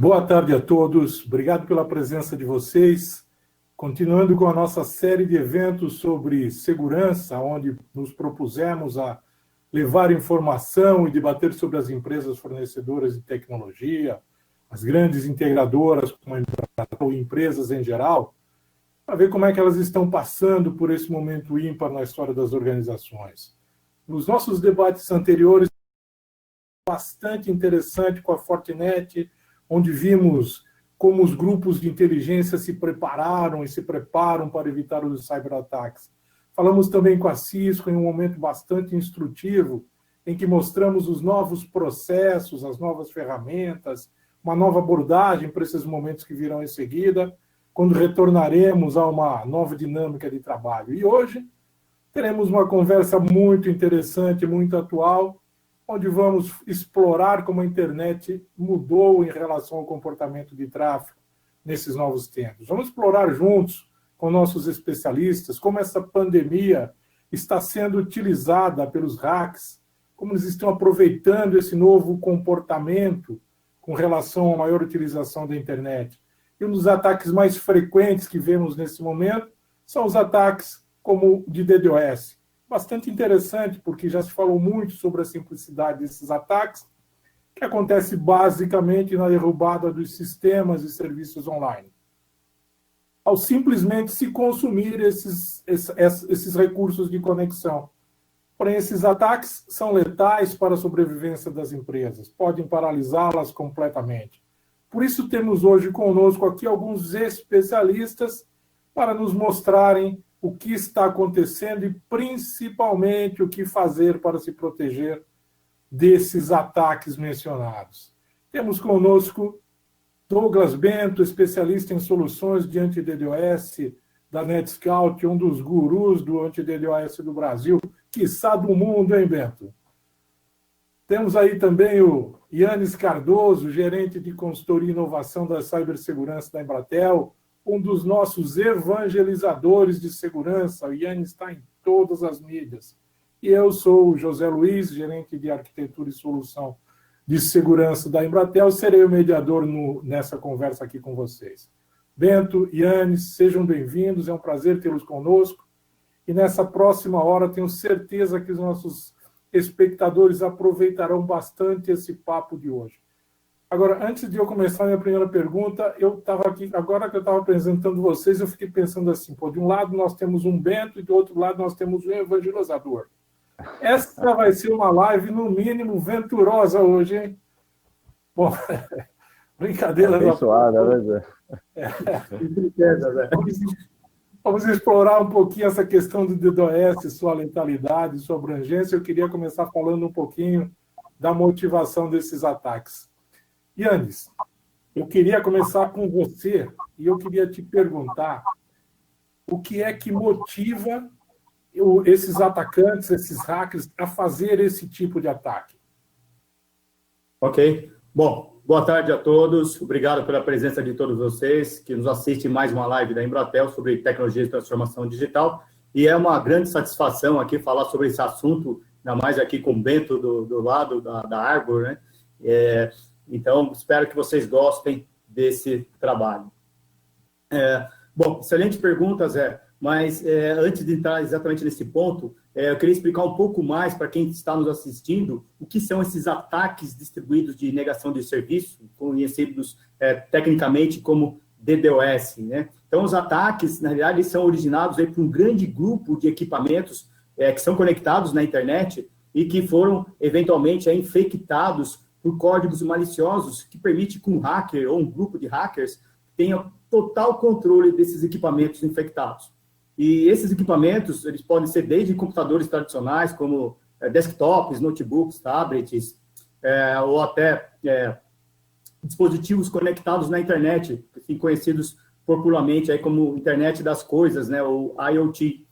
Boa tarde a todos, obrigado pela presença de vocês. Continuando com a nossa série de eventos sobre segurança, onde nos propusemos a levar informação e debater sobre as empresas fornecedoras de tecnologia, as grandes integradoras, como a Embratel, empresas em geral, para ver como é que elas estão passando por esse momento ímpar na história das organizações. Nos nossos debates anteriores, bastante interessante com a Fortinet, onde vimos como os grupos de inteligência se prepararam e se preparam para evitar os cyberataques. Falamos também com a Cisco em um momento bastante instrutivo, em que mostramos os novos processos, as novas ferramentas, uma nova abordagem para esses momentos que virão em seguida, quando retornaremos a uma nova dinâmica de trabalho. E hoje teremos uma conversa muito interessante, muito atual, onde vamos explorar como a internet mudou em relação ao comportamento de tráfego nesses novos tempos. Vamos explorar juntos com nossos especialistas como essa pandemia está sendo utilizada pelos hacks, como eles estão aproveitando esse novo comportamento com relação à maior utilização da internet. E um dos ataques mais frequentes que vemos nesse momento são os ataques como de DDoS. Bastante interessante, porque já se falou muito sobre a simplicidade desses ataques, que acontece basicamente na derrubada dos sistemas e serviços online. Ao simplesmente se consumir esses recursos de conexão. Porém, esses ataques são letais para a sobrevivência das empresas, podem paralisá-las completamente. Por isso, temos hoje conosco aqui alguns especialistas para nos mostrarem o que está acontecendo e, principalmente, o que fazer para se proteger desses ataques mencionados. Temos conosco Douglas Bento, especialista em soluções de anti-DDoS da NetScout, um dos gurus do anti-DDoS do Brasil, quiçá do mundo, hein, Bento? Temos aí também o Yannis Cardoso, gerente de consultoria e inovação da cibersegurança da Embratel, um dos nossos evangelizadores de segurança. O Yannis está em todas as mídias. E eu sou o José Luiz, gerente de arquitetura e solução de segurança da Embratel, serei o mediador nessa conversa aqui com vocês. Bento, Yannis, sejam bem-vindos, é um prazer tê-los conosco. E nessa próxima hora, tenho certeza que os nossos espectadores aproveitarão bastante esse papo de hoje. Agora, antes de eu começar a minha primeira pergunta, eu estava aqui, agora que eu estava apresentando vocês, eu fiquei pensando assim, de um lado nós temos um Bento e do outro lado nós temos um evangelizador. Essa vai ser uma live, no mínimo, venturosa hoje, hein? Bom, brincadeira. Abençoada, Vamos explorar um pouquinho essa questão do DDoS, sua letalidade, sua abrangência. Eu queria começar falando um pouquinho da motivação desses ataques. Yannis, eu queria começar com você e eu queria te perguntar o que é que motiva esses atacantes, esses hackers, a fazer esse tipo de ataque. Ok. Bom, boa tarde a todos. Obrigado pela presença de todos vocês que nos assistem mais uma live da Embratel sobre tecnologia de transformação digital. E é uma grande satisfação aqui falar sobre esse assunto, ainda mais aqui com o Bento do lado da Arbor, né? Então, espero que vocês gostem desse trabalho. Bom, excelente pergunta, Zé, mas antes de entrar exatamente nesse ponto, eu queria explicar um pouco mais para quem está nos assistindo o que são esses ataques distribuídos de negação de serviço, conhecidos tecnicamente como DDoS, né? Então, os ataques, na realidade, são originados aí por um grande grupo de equipamentos que são conectados na internet e que foram, eventualmente, infectados por códigos maliciosos que permite que um hacker ou um grupo de hackers tenha total controle desses equipamentos infectados. E esses equipamentos, eles podem ser desde computadores tradicionais, como desktops, notebooks, tablets, ou até dispositivos conectados na internet, assim, conhecidos popularmente aí como internet das coisas, né, ou IoT.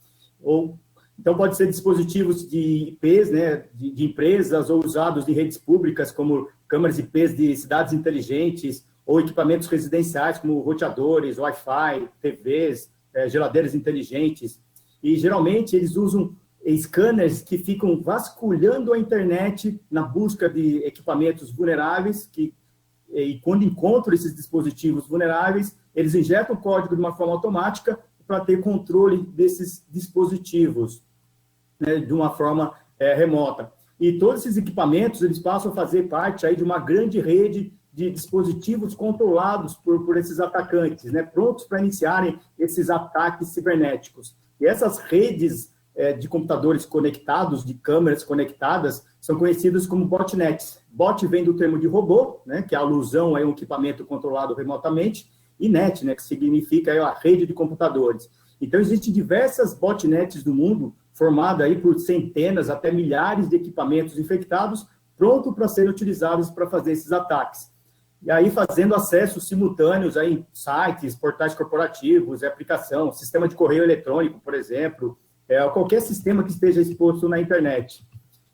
Então, pode ser dispositivos de IPs, né, de empresas, ou usados em redes públicas, como câmeras IPs de cidades inteligentes, ou equipamentos residenciais, como roteadores, Wi-Fi, TVs, geladeiras inteligentes. E, geralmente, eles usam scanners que ficam vasculhando a internet na busca de equipamentos vulneráveis, que e quando encontram esses dispositivos vulneráveis, eles injetam o código de uma forma automática para ter controle desses dispositivos, né, de uma forma remota. E todos esses equipamentos, eles passam a fazer parte aí de uma grande rede de dispositivos controlados por esses atacantes, né, prontos para iniciarem esses ataques cibernéticos. E essas redes de computadores conectados, de câmeras conectadas, são conhecidas como botnets. Bot vem do termo de robô, né, que é a alusão a um equipamento controlado remotamente, e net, né, que significa a rede de computadores. Então, existem diversas botnets do mundo, formadas aí por centenas até milhares de equipamentos infectados, prontos para serem utilizados para fazer esses ataques. E aí, fazendo acessos simultâneos a sites, portais corporativos, aplicação, sistema de correio eletrônico, por exemplo, qualquer sistema que esteja exposto na internet.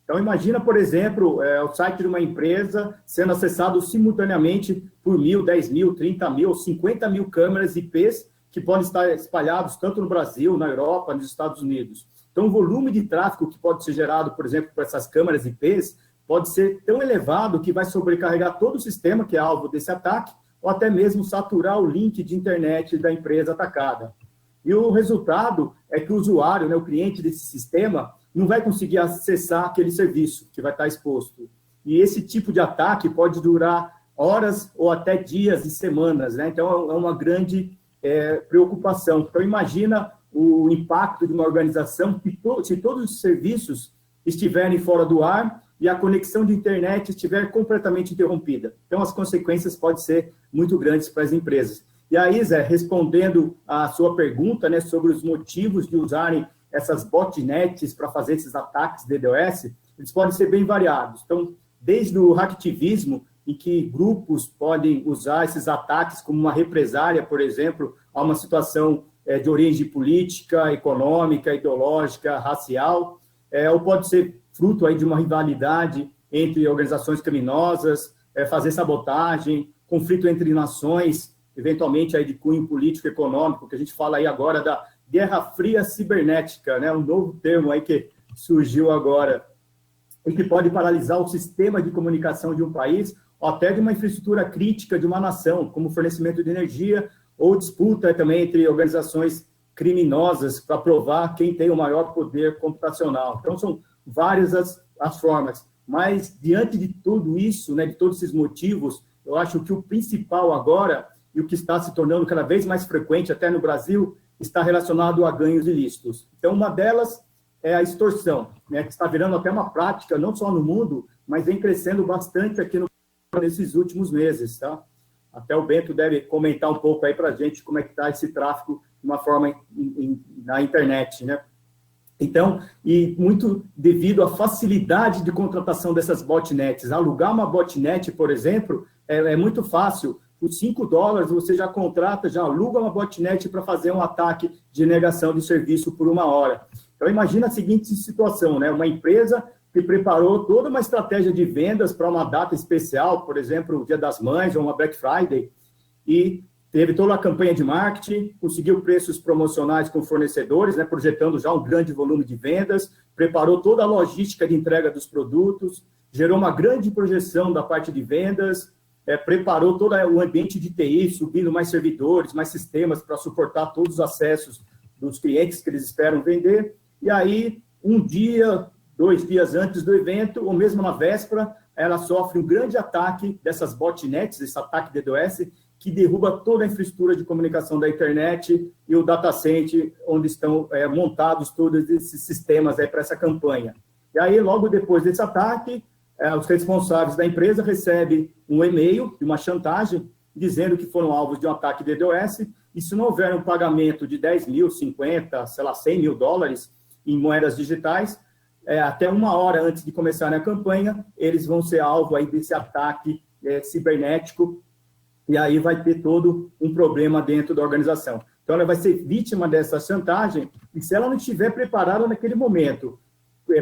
Então, imagina, por exemplo, o site de uma empresa sendo acessado simultaneamente por 1.000, 10.000, 30.000, 50.000 câmeras IPs que podem estar espalhados tanto no Brasil, na Europa, nos Estados Unidos. Então, o volume de tráfego que pode ser gerado, por exemplo, por essas câmeras IPs, pode ser tão elevado que vai sobrecarregar todo o sistema que é alvo desse ataque, ou até mesmo saturar o link de internet da empresa atacada. E o resultado é que o usuário, né, o cliente desse sistema, não vai conseguir acessar aquele serviço que vai estar exposto. E esse tipo de ataque pode durar horas ou até dias e semanas, né? Então, é uma grande preocupação. Então, imagina o impacto de uma organização que se todos os serviços estiverem fora do ar e a conexão de internet estiver completamente interrompida. Então, as consequências podem ser muito grandes para as empresas. E aí, Zé, respondendo à sua pergunta, né, sobre os motivos de usarem essas botnets para fazer esses ataques DDoS, eles podem ser bem variados. Então, desde o hacktivismo, em que grupos podem usar esses ataques como uma represália, por exemplo, a uma situação de origem política, econômica, ideológica, racial, ou pode ser fruto aí de uma rivalidade entre organizações criminosas, fazer sabotagem, conflito entre nações, eventualmente aí de cunho político, econômico, que a gente fala aí agora da Guerra Fria Cibernética, né, um novo termo aí que surgiu agora, e que pode paralisar o sistema de comunicação de um país, ou até de uma infraestrutura crítica de uma nação, como fornecimento de energia, ou disputa também entre organizações criminosas para provar quem tem o maior poder computacional. Então, são várias as formas. Mas, diante de tudo isso, né, de todos esses motivos, eu acho que o principal agora, e o que está se tornando cada vez mais frequente, até no Brasil, está relacionado a ganhos ilícitos. Então, uma delas é a extorsão, né, que está virando até uma prática, não só no mundo, mas vem crescendo bastante aqui nesses últimos meses, tá? Até o Bento deve comentar um pouco aí para a gente como é que está esse tráfego de uma forma na internet, né? Então, e muito devido à facilidade de contratação dessas botnets. Alugar uma botnet, por exemplo, é muito fácil. Por $5, você já contrata, já aluga uma botnet para fazer um ataque de negação de serviço por 1 hora. Então, imagina a seguinte situação, né? Uma empresa que preparou toda uma estratégia de vendas para uma data especial, por exemplo, o Dia das Mães ou uma Black Friday, e teve toda a campanha de marketing, conseguiu preços promocionais com fornecedores, né, projetando já um grande volume de vendas, preparou toda a logística de entrega dos produtos, gerou uma grande projeção da parte de vendas, preparou todo o ambiente de TI, subindo mais servidores, mais sistemas para suportar todos os acessos dos clientes que eles esperam vender, e aí, um dia, 2 dias antes do evento, ou mesmo na véspera, ela sofre um grande ataque dessas botnets, esse ataque DDoS, que derruba toda a infraestrutura de comunicação da internet e o data center, onde estão montados todos esses sistemas para essa campanha. E aí, logo depois desse ataque, os responsáveis da empresa recebem um e-mail de uma chantagem, dizendo que foram alvos de um ataque DDoS, e se não houver um pagamento de 10 mil, 50, sei lá, 100 mil dólares em moedas digitais, até 1 hora antes de começar a campanha, eles vão ser alvo aí desse ataque cibernético, e aí vai ter todo um problema dentro da organização. Então, ela vai ser vítima dessa chantagem, e se ela não estiver preparada naquele momento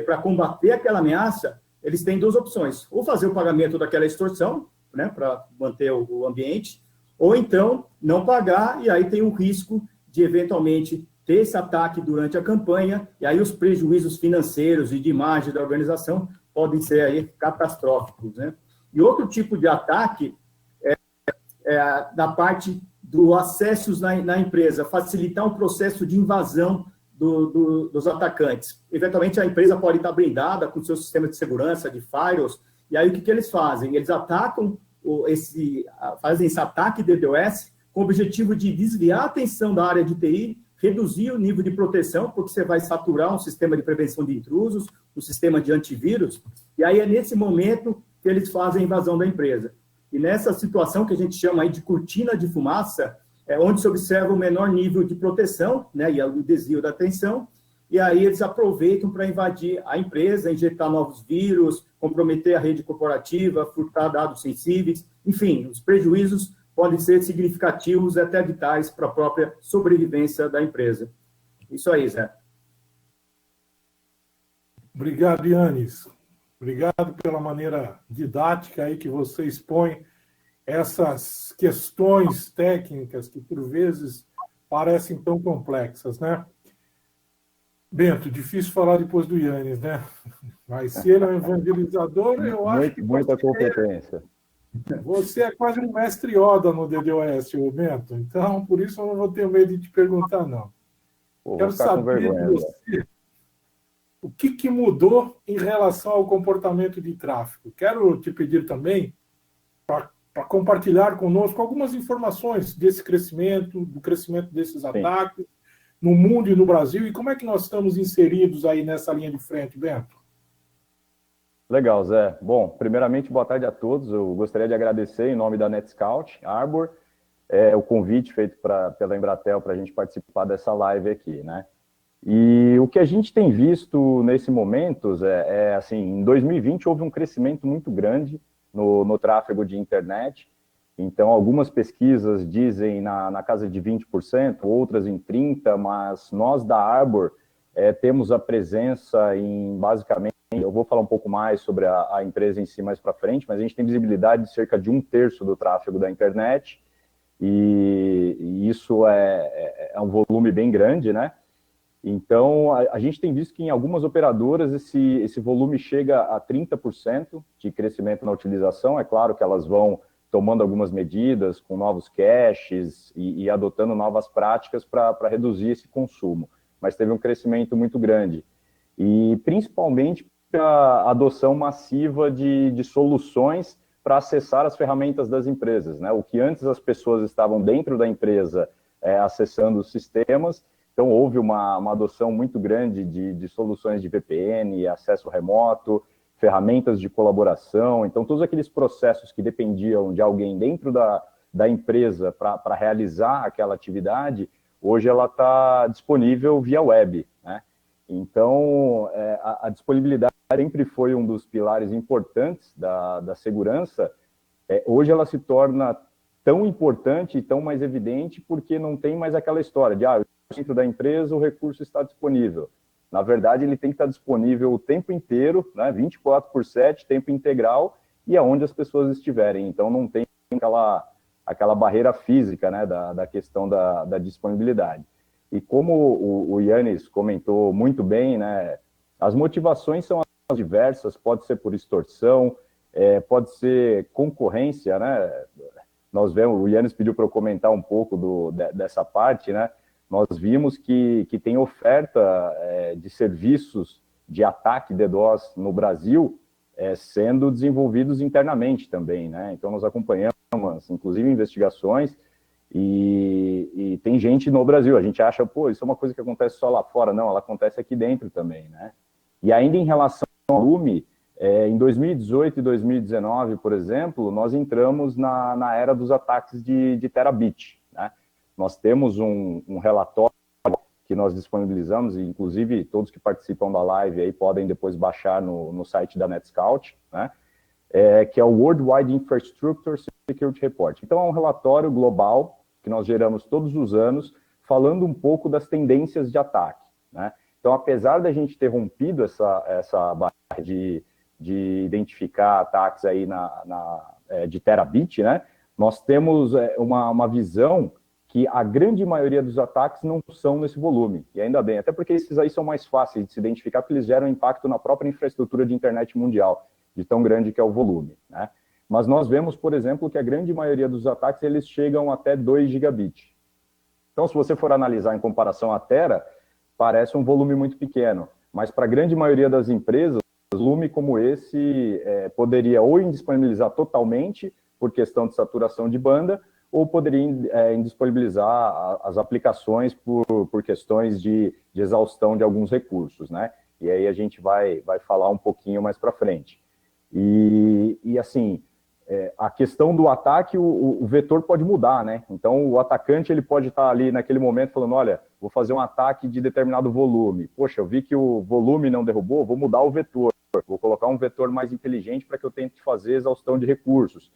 para combater aquela ameaça, eles têm 2 opções: ou fazer o pagamento daquela extorsão, né, para manter o ambiente, ou então não pagar, e aí tem o risco de, eventualmente, ter esse ataque durante a campanha, e aí os prejuízos financeiros e de imagem da organização podem ser aí catastróficos, né? E outro tipo de ataque da parte do acessos na empresa, facilitar um processo de invasão dos atacantes. Eventualmente, a empresa pode estar blindada com seu sistema de segurança, de firewalls, e aí o que eles fazem? Eles atacam, fazem esse ataque DDoS com o objetivo de desviar a atenção da área de TI, reduzir o nível de proteção, porque você vai saturar um sistema de prevenção de intrusos, um sistema de antivírus, e aí é nesse momento que eles fazem a invasão da empresa. E nessa situação que a gente chama aí de cortina de fumaça, é onde se observa o menor nível de proteção, né, e o desvio da atenção, e aí eles aproveitam para invadir a empresa, injetar novos vírus, comprometer a rede corporativa, furtar dados sensíveis, enfim, os prejuízos podem ser significativos e até vitais para a própria sobrevivência da empresa. Isso aí, Zé. Obrigado, Yannis. Obrigado pela maneira didática aí que você expõe essas questões técnicas que, por vezes, parecem tão complexas, né? Bento, difícil falar depois do Yannis, né? Mas se ele é um evangelizador, eu acho que... Muita competência. Você é quase um mestre Yoda no DDoS, Bento. Então, por isso eu não vou ter medo de te perguntar, não. Quero saber de você o que mudou em relação ao comportamento de tráfego. Quero te pedir também para compartilhar conosco algumas informações desse crescimento, do crescimento desses ataques no mundo e no Brasil, e como é que nós estamos inseridos aí nessa linha de frente, Bento? Legal, Zé. Bom, primeiramente, boa tarde a todos. Eu gostaria de agradecer, em nome da NetScout, Arbor, o convite feito pela Embratel para a gente participar dessa live aqui, né? E o que a gente tem visto nesse momento, Zé, assim, em 2020 houve um crescimento muito grande no tráfego de internet. Então, algumas pesquisas dizem na casa de 20%, outras em 30%, mas nós da Arbor temos a presença em, basicamente, eu vou falar um pouco mais sobre a empresa em si mais para frente, mas a gente tem visibilidade de cerca de 1/3 do tráfego da internet, e isso é um volume bem grande, né? Então, a gente tem visto que em algumas operadoras esse volume chega a 30% de crescimento na utilização. É claro que elas vão tomando algumas medidas com novos caches e adotando novas práticas para reduzir esse consumo, mas teve um crescimento muito grande. E principalmente a adoção massiva de soluções para acessar as ferramentas das empresas, né? O que antes as pessoas estavam dentro da empresa acessando os sistemas, então houve uma adoção muito grande de soluções de VPN, acesso remoto, ferramentas de colaboração. Então todos aqueles processos que dependiam de alguém dentro da empresa para realizar aquela atividade, hoje ela está disponível via web, né? Então, a disponibilidade sempre foi um dos pilares importantes da segurança. Hoje ela se torna tão importante e tão mais evidente porque não tem mais aquela história de, dentro da empresa o recurso está disponível. Na verdade, ele tem que estar disponível o tempo inteiro, né, 24/7, tempo integral, e aonde as pessoas estiverem. Então, não tem aquela barreira física, né, da questão da disponibilidade. E como o Yannis comentou muito bem, né, as motivações são diversas, pode ser por extorsão, pode ser concorrência, né? Nós vemos, o Yannis pediu para eu comentar um pouco dessa parte, né? Nós vimos que tem oferta de serviços de ataque DDoS no Brasil sendo desenvolvidos internamente também, né? Então, nós acompanhamos, inclusive, investigações, e tem gente no Brasil, a gente acha, isso é uma coisa que acontece só lá fora. Não, ela acontece aqui dentro também, né? E ainda em relação ao volume, em 2018 e 2019, por exemplo, nós entramos na era dos ataques de terabit, né? Nós temos um relatório que nós disponibilizamos, e inclusive todos que participam da live aí podem depois baixar no site da NetScout, né? Que é o Worldwide Infrastructure Security Report. Então, é um relatório global que nós geramos todos os anos, falando um pouco das tendências de ataque, né? Então, apesar da gente ter rompido essa barreira de identificar ataques aí de terabit, né, nós temos uma visão que a grande maioria dos ataques não são nesse volume, e ainda bem, até porque esses aí são mais fáceis de se identificar, porque eles geram impacto na própria infraestrutura de internet mundial, de tão grande que é o volume, né? Mas nós vemos, por exemplo, que a grande maioria dos ataques eles chegam até 2 gigabits. Então, se você for analisar em comparação à Tera, parece um volume muito pequeno, mas para a grande maioria das empresas, um volume como esse poderia ou indisponibilizar totalmente por questão de saturação de banda, ou poderia indisponibilizar as aplicações por questões de exaustão de alguns recursos, né? E aí a gente vai falar um pouquinho mais para frente. E assim, a questão do ataque, o vetor pode mudar, né? Então, o atacante ele pode estar ali naquele momento falando, olha, vou fazer um ataque de determinado volume. Poxa, eu vi que o volume não derrubou, vou mudar o vetor. Vou colocar um vetor mais inteligente para que eu tente fazer exaustão de recursos.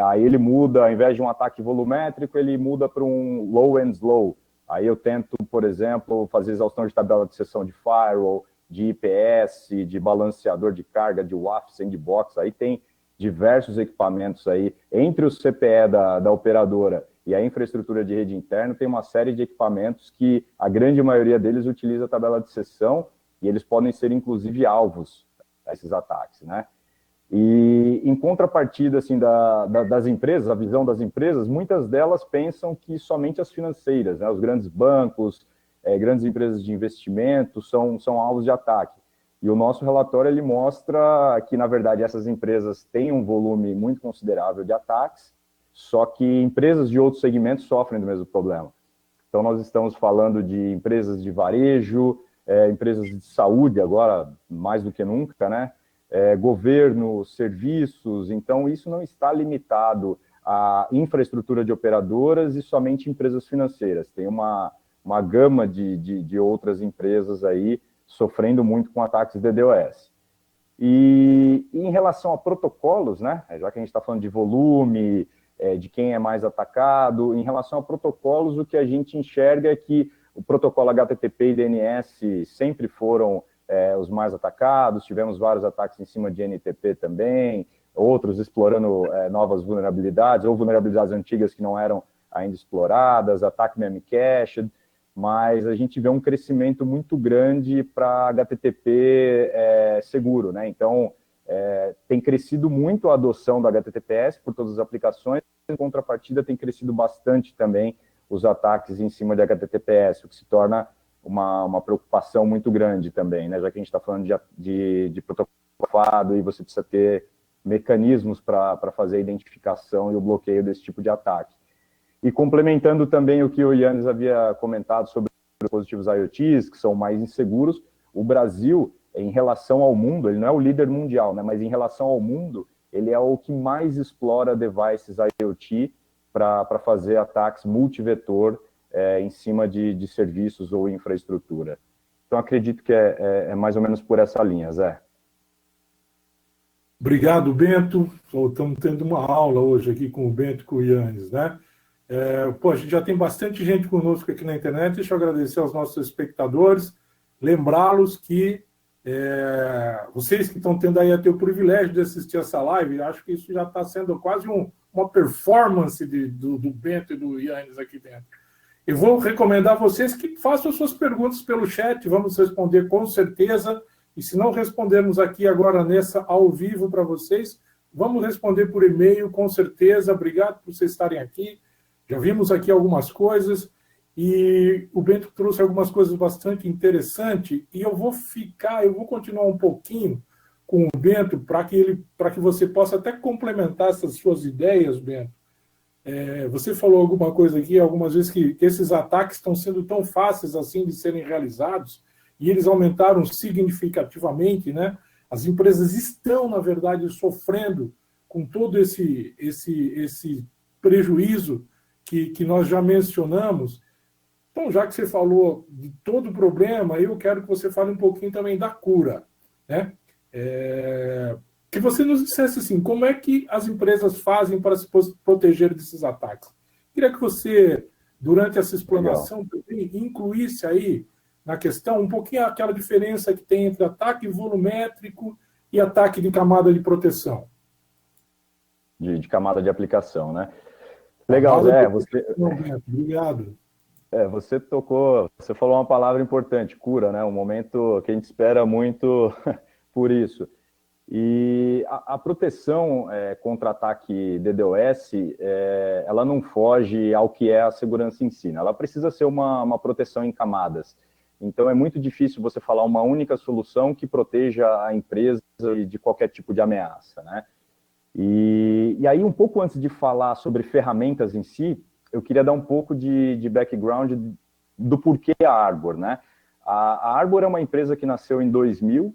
Aí ele muda, ao invés de um ataque volumétrico, ele muda para um low and slow. Aí eu tento, por exemplo, fazer exaustão de tabela de seção de firewall, de IPS, de balanceador de carga, de WAF, sandbox. Aí tem diversos equipamentos aí. Entre o CPE da operadora e a infraestrutura de rede interna, tem uma série de equipamentos que a grande maioria deles utiliza a tabela de seção e eles podem ser, inclusive, alvos a esses ataques, né? E em contrapartida assim, das empresas, a visão das empresas, muitas delas pensam que somente as financeiras, né, os grandes bancos, grandes empresas de investimento são alvos de ataque. E o nosso relatório ele mostra que, na verdade, essas empresas têm um volume muito considerável de ataques, só que empresas de outros segmentos sofrem do mesmo problema. Então, nós estamos falando de empresas de varejo, empresas de saúde agora, mais do que nunca, né? Governo, serviços, então isso não está limitado à infraestrutura de operadoras e somente empresas financeiras. Tem uma gama de outras empresas aí sofrendo muito com ataques de DDoS. E em relação a protocolos, né, já que a gente está falando de volume, de quem é mais atacado, em relação a protocolos, o que a gente enxerga é que o protocolo HTTP e DNS sempre foram os mais atacados, tivemos vários ataques em cima de NTP também, outros explorando novas vulnerabilidades, ou vulnerabilidades antigas que não eram ainda exploradas, ataque memcached, mas a gente vê um crescimento muito grande para HTTP seguro, né? Então, tem crescido muito a adoção do HTTPS por todas as aplicações, em contrapartida tem crescido bastante também os ataques em cima de HTTPS, o que se torna uma preocupação muito grande também, né? Já que a gente está falando de protocolo e você precisa ter mecanismos para fazer a identificação e o bloqueio desse tipo de ataque. E complementando também o que o Yannis havia comentado sobre os dispositivos IoTs, que são mais inseguros, o Brasil, em relação ao mundo, ele não é o líder mundial, né? Mas em relação ao mundo, ele é o que mais explora devices IoT para fazer ataques multivetor em cima de serviços ou infraestrutura. Então, acredito que é mais ou menos por essa linha, Zé. Obrigado, Bento. Estamos tendo uma aula hoje aqui com o Bento e com o Yannis, né? A gente já tem bastante gente conosco aqui na internet. Deixa eu agradecer aos nossos espectadores, lembrá-los que vocês que estão tendo aí a ter o privilégio de assistir essa live, acho que isso já está sendo quase uma performance do Bento e do Yannis aqui dentro. Eu vou recomendar a vocês que façam suas perguntas pelo chat, vamos responder com certeza, e se não respondermos aqui agora ao vivo para vocês, vamos responder por e-mail com certeza. Obrigado por vocês estarem aqui. Já vimos aqui algumas coisas, e o Bento trouxe algumas coisas bastante interessantes, e eu vou continuar um pouquinho com o Bento, para que você possa até complementar essas suas ideias, Bento. Você falou alguma coisa aqui, algumas vezes, que esses ataques estão sendo tão fáceis assim de serem realizados, e eles aumentaram significativamente, né? As empresas estão, na verdade, sofrendo com todo esse prejuízo que nós já mencionamos. Então, já que você falou de todo o problema, eu quero que você fale um pouquinho também da cura, né? Que você nos dissesse assim, como é que as empresas fazem para se proteger desses ataques. Queria que você, durante essa explanação, também incluísse aí na questão um pouquinho aquela diferença que tem entre ataque volumétrico e ataque de camada de proteção. De camada de aplicação, né? Legal, Zé. Obrigado. Você falou uma palavra importante, cura, né? Um momento que a gente espera muito por isso. E a proteção contra ataque DDoS, ela não foge ao que é a segurança em si, né? Ela precisa ser uma proteção em camadas. Então, é muito difícil você falar uma única solução que proteja a empresa de qualquer tipo de ameaça, né? E aí, um pouco antes de falar sobre ferramentas em si, eu queria dar um pouco de background do porquê a Arbor, né? A Arbor é uma empresa que nasceu em 2000,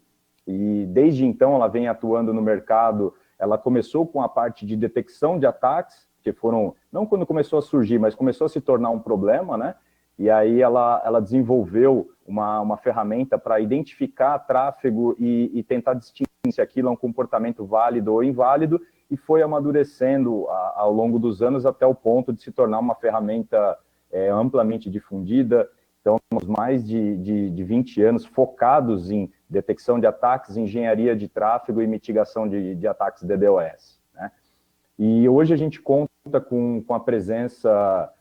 e desde então ela vem atuando no mercado. Ela começou com a parte de detecção de ataques, que foram, não quando começou a surgir, mas começou a se tornar um problema, né? E aí ela desenvolveu uma ferramenta para identificar tráfego e tentar distinguir se aquilo é um comportamento válido ou inválido, e foi amadurecendo ao longo dos anos até o ponto de se tornar uma ferramenta amplamente difundida. Então, temos mais de 20 anos focados em detecção de ataques, engenharia de tráfego e mitigação de ataques DDoS, né? E hoje a gente conta com a presença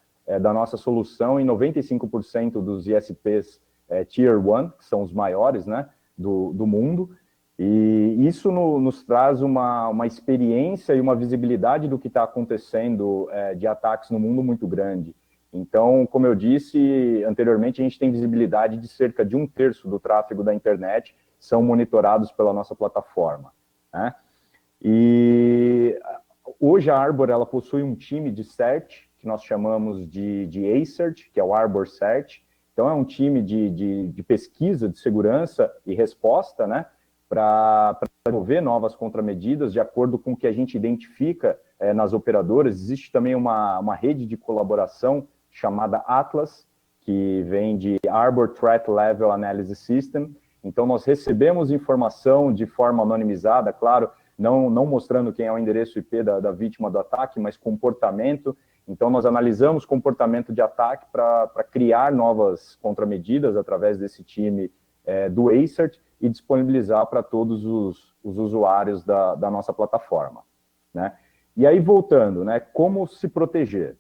da nossa solução em 95% dos ISPs Tier 1, que são os maiores, né, do mundo, e isso nos traz uma experiência e uma visibilidade do que está acontecendo de ataques no mundo muito grande. Então, como eu disse anteriormente, a gente tem visibilidade de cerca de 1/3 do tráfego da internet são monitorados pela nossa plataforma, né? E hoje a Arbor ela possui um time de CERT, que nós chamamos de ACERT, que é o Arbor CERT. Então, é um time de pesquisa de segurança e resposta, né, para desenvolver novas contramedidas de acordo com o que a gente identifica nas operadoras. Existe também uma rede de colaboração chamada Atlas, que vem de Arbor Threat Level Analysis System. Então, nós recebemos informação de forma anonimizada, claro, não mostrando quem é o endereço IP da vítima do ataque, mas comportamento. Então, nós analisamos comportamento de ataque para criar novas contramedidas através desse time do ACERT e disponibilizar para todos os usuários da nossa plataforma, né? E aí, voltando, né, como se proteger?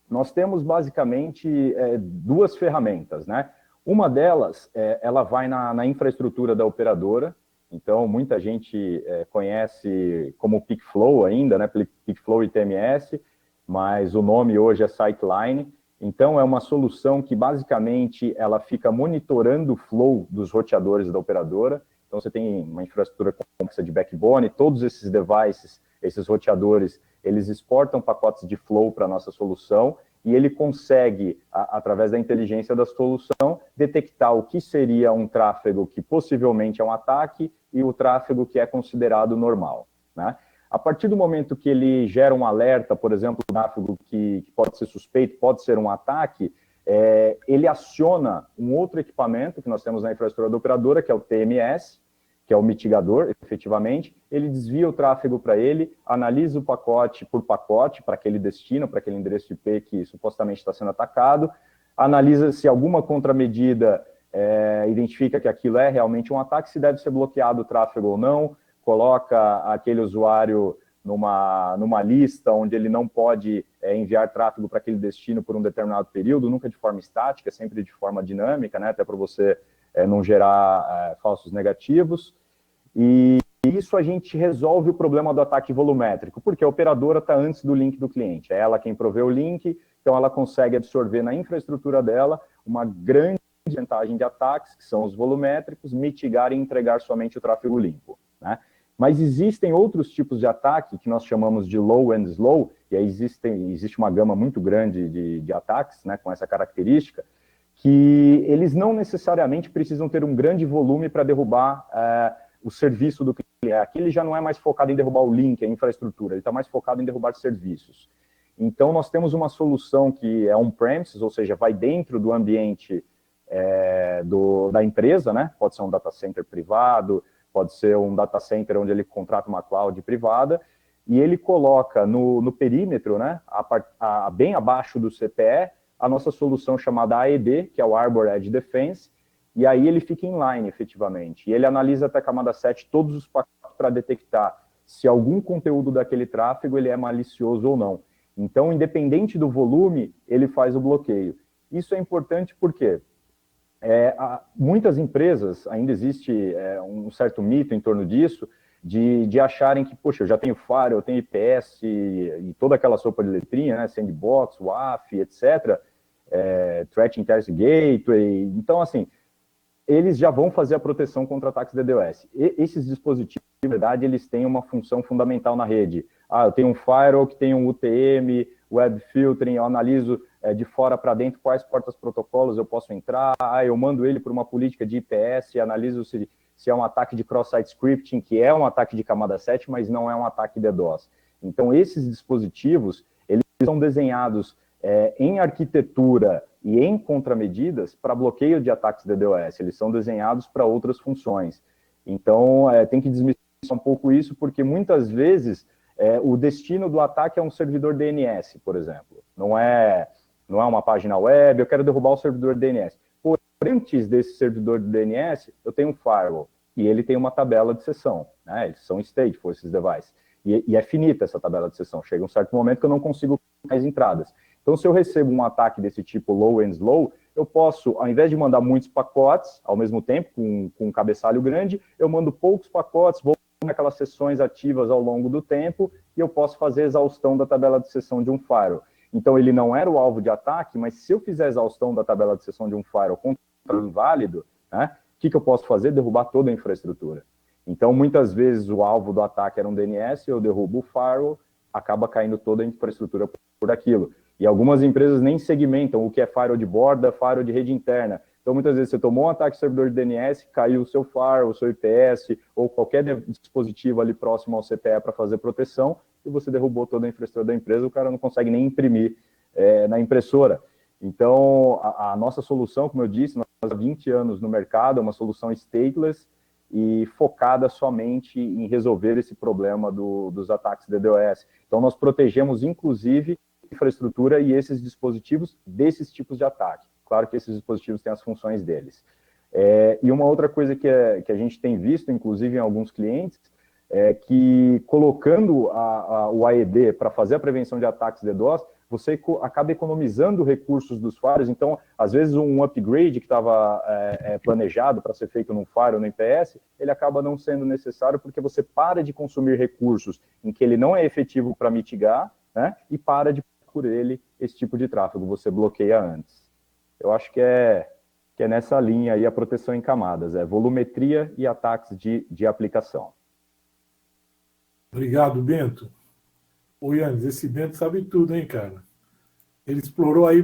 Nós temos, basicamente, duas ferramentas, né? Uma delas, ela vai na infraestrutura da operadora. Então, muita gente conhece como Peakflow ainda, né? Peakflow e TMS, mas o nome hoje é Sightline. Então, é uma solução que, basicamente, ela fica monitorando o flow dos roteadores da operadora. Então, você tem uma infraestrutura complexa de backbone, todos esses devices, esses roteadores, eles exportam pacotes de flow para a nossa solução, e ele consegue, através da inteligência da solução, detectar o que seria um tráfego que possivelmente é um ataque e o tráfego que é considerado normal, né? A partir do momento que ele gera um alerta, por exemplo, um tráfego que pode ser suspeito, pode ser um ataque, ele aciona um outro equipamento que nós temos na infraestrutura da operadora, que é o TMS, que é o mitigador, efetivamente. Ele desvia o tráfego para ele, analisa o pacote por pacote, para aquele destino, para aquele endereço IP que supostamente está sendo atacado, analisa se alguma contramedida identifica que aquilo é realmente um ataque, se deve ser bloqueado o tráfego ou não, coloca aquele usuário numa lista onde ele não pode enviar tráfego para aquele destino por um determinado período, nunca de forma estática, sempre de forma dinâmica, né, até para você não gerar falsos negativos. E isso a gente resolve o problema do ataque volumétrico, porque a operadora está antes do link do cliente, é ela quem provê o link, então ela consegue absorver na infraestrutura dela uma grande porcentagem de ataques, que são os volumétricos, mitigar e entregar somente o tráfego limpo, né? Mas existem outros tipos de ataque que nós chamamos de low and slow, e aí existe uma gama muito grande de ataques, né, com essa característica, que eles não necessariamente precisam ter um grande volume para derrubar o serviço do cliente. Aqui ele já não é mais focado em derrubar o link, a infraestrutura, ele está mais focado em derrubar serviços. Então, nós temos uma solução que é on-premises, ou seja, vai dentro do ambiente da empresa, né? Pode ser um data center privado, pode ser um data center onde ele contrata uma cloud privada, e ele coloca no perímetro, né, bem abaixo do CPE, a nossa solução chamada AED, que é o Arbor Edge Defense, e aí ele fica inline, efetivamente. E ele analisa até a camada 7 todos os pacotes para detectar se algum conteúdo daquele tráfego ele é malicioso ou não. Então, independente do volume, ele faz o bloqueio. Isso é importante porque muitas empresas, ainda existe um certo mito em torno disso, de acharem que, poxa, eu já tenho Firewall, eu tenho IPS e toda aquela sopa de letrinha, né, Sandbox, WAF, etc., Threat Intelligence Gateway. Então, assim, eles já vão fazer a proteção contra ataques DDoS. E esses dispositivos, de verdade, eles têm uma função fundamental na rede. Eu tenho um Firewall que tem um UTM, Web Filtering, eu analiso de fora para dentro quais portas protocolos eu posso entrar, eu mando ele por uma política de IPS, analiso se é um ataque de cross-site scripting, que é um ataque de camada 7, mas não é um ataque DDoS. Então, esses dispositivos, eles são desenhados em arquitetura e em contramedidas para bloqueio de ataques DDoS. Eles são desenhados para outras funções. Então, tem que desmistificar um pouco isso, porque muitas vezes o destino do ataque é um servidor DNS, por exemplo. Não é uma página web, eu quero derrubar o servidor DNS. Por antes desse servidor de DNS, eu tenho um firewall, e ele tem uma tabela de sessão, né? Eles são stateful, esses devices. E é finita essa tabela de sessão. Chega um certo momento que eu não consigo mais entradas. Então, se eu recebo um ataque desse tipo low and slow, eu posso, ao invés de mandar muitos pacotes ao mesmo tempo, com um cabeçalho grande, eu mando poucos pacotes, vou naquelas sessões ativas ao longo do tempo, e eu posso fazer exaustão da tabela de sessão de um firewall. Então, ele não era o alvo de ataque, mas se eu fizer exaustão da tabela de sessão de um firewall contra um inválido, né, o que eu posso fazer? Derrubar toda a infraestrutura. Então, muitas vezes, o alvo do ataque era um DNS, eu derrubo o firewall, acaba caindo toda a infraestrutura por aquilo. E algumas empresas nem segmentam o que é firewall de borda, firewall de rede interna. Então, muitas vezes, você tomou um ataque servidor de DNS, caiu o seu firewall, o seu IPS, ou qualquer dispositivo ali próximo ao CPE para fazer proteção, e você derrubou toda a infraestrutura da empresa, o cara não consegue nem imprimir na impressora. Então, a nossa solução, como eu disse, nós há 20 anos no mercado, é uma solução stateless e focada somente em resolver esse problema dos ataques DDoS. Então, nós protegemos, inclusive, a infraestrutura e esses dispositivos desses tipos de ataque. Claro que esses dispositivos têm as funções deles. E uma outra coisa que a gente tem visto, inclusive em alguns clientes, é que colocando o AED para fazer a prevenção de ataques DDoS, você acaba economizando recursos dos firewalls. Então, às vezes, um upgrade que estava planejado para ser feito num firewall, no IPS, ele acaba não sendo necessário porque você para de consumir recursos em que ele não é efetivo para mitigar, né, e para de por ele esse tipo de tráfego, você bloqueia antes. Eu acho que é nessa linha aí a proteção em camadas, volumetria e ataques de aplicação. Obrigado, Bento. Ô, Yannis, esse Bento sabe tudo, hein, cara? Ele explorou aí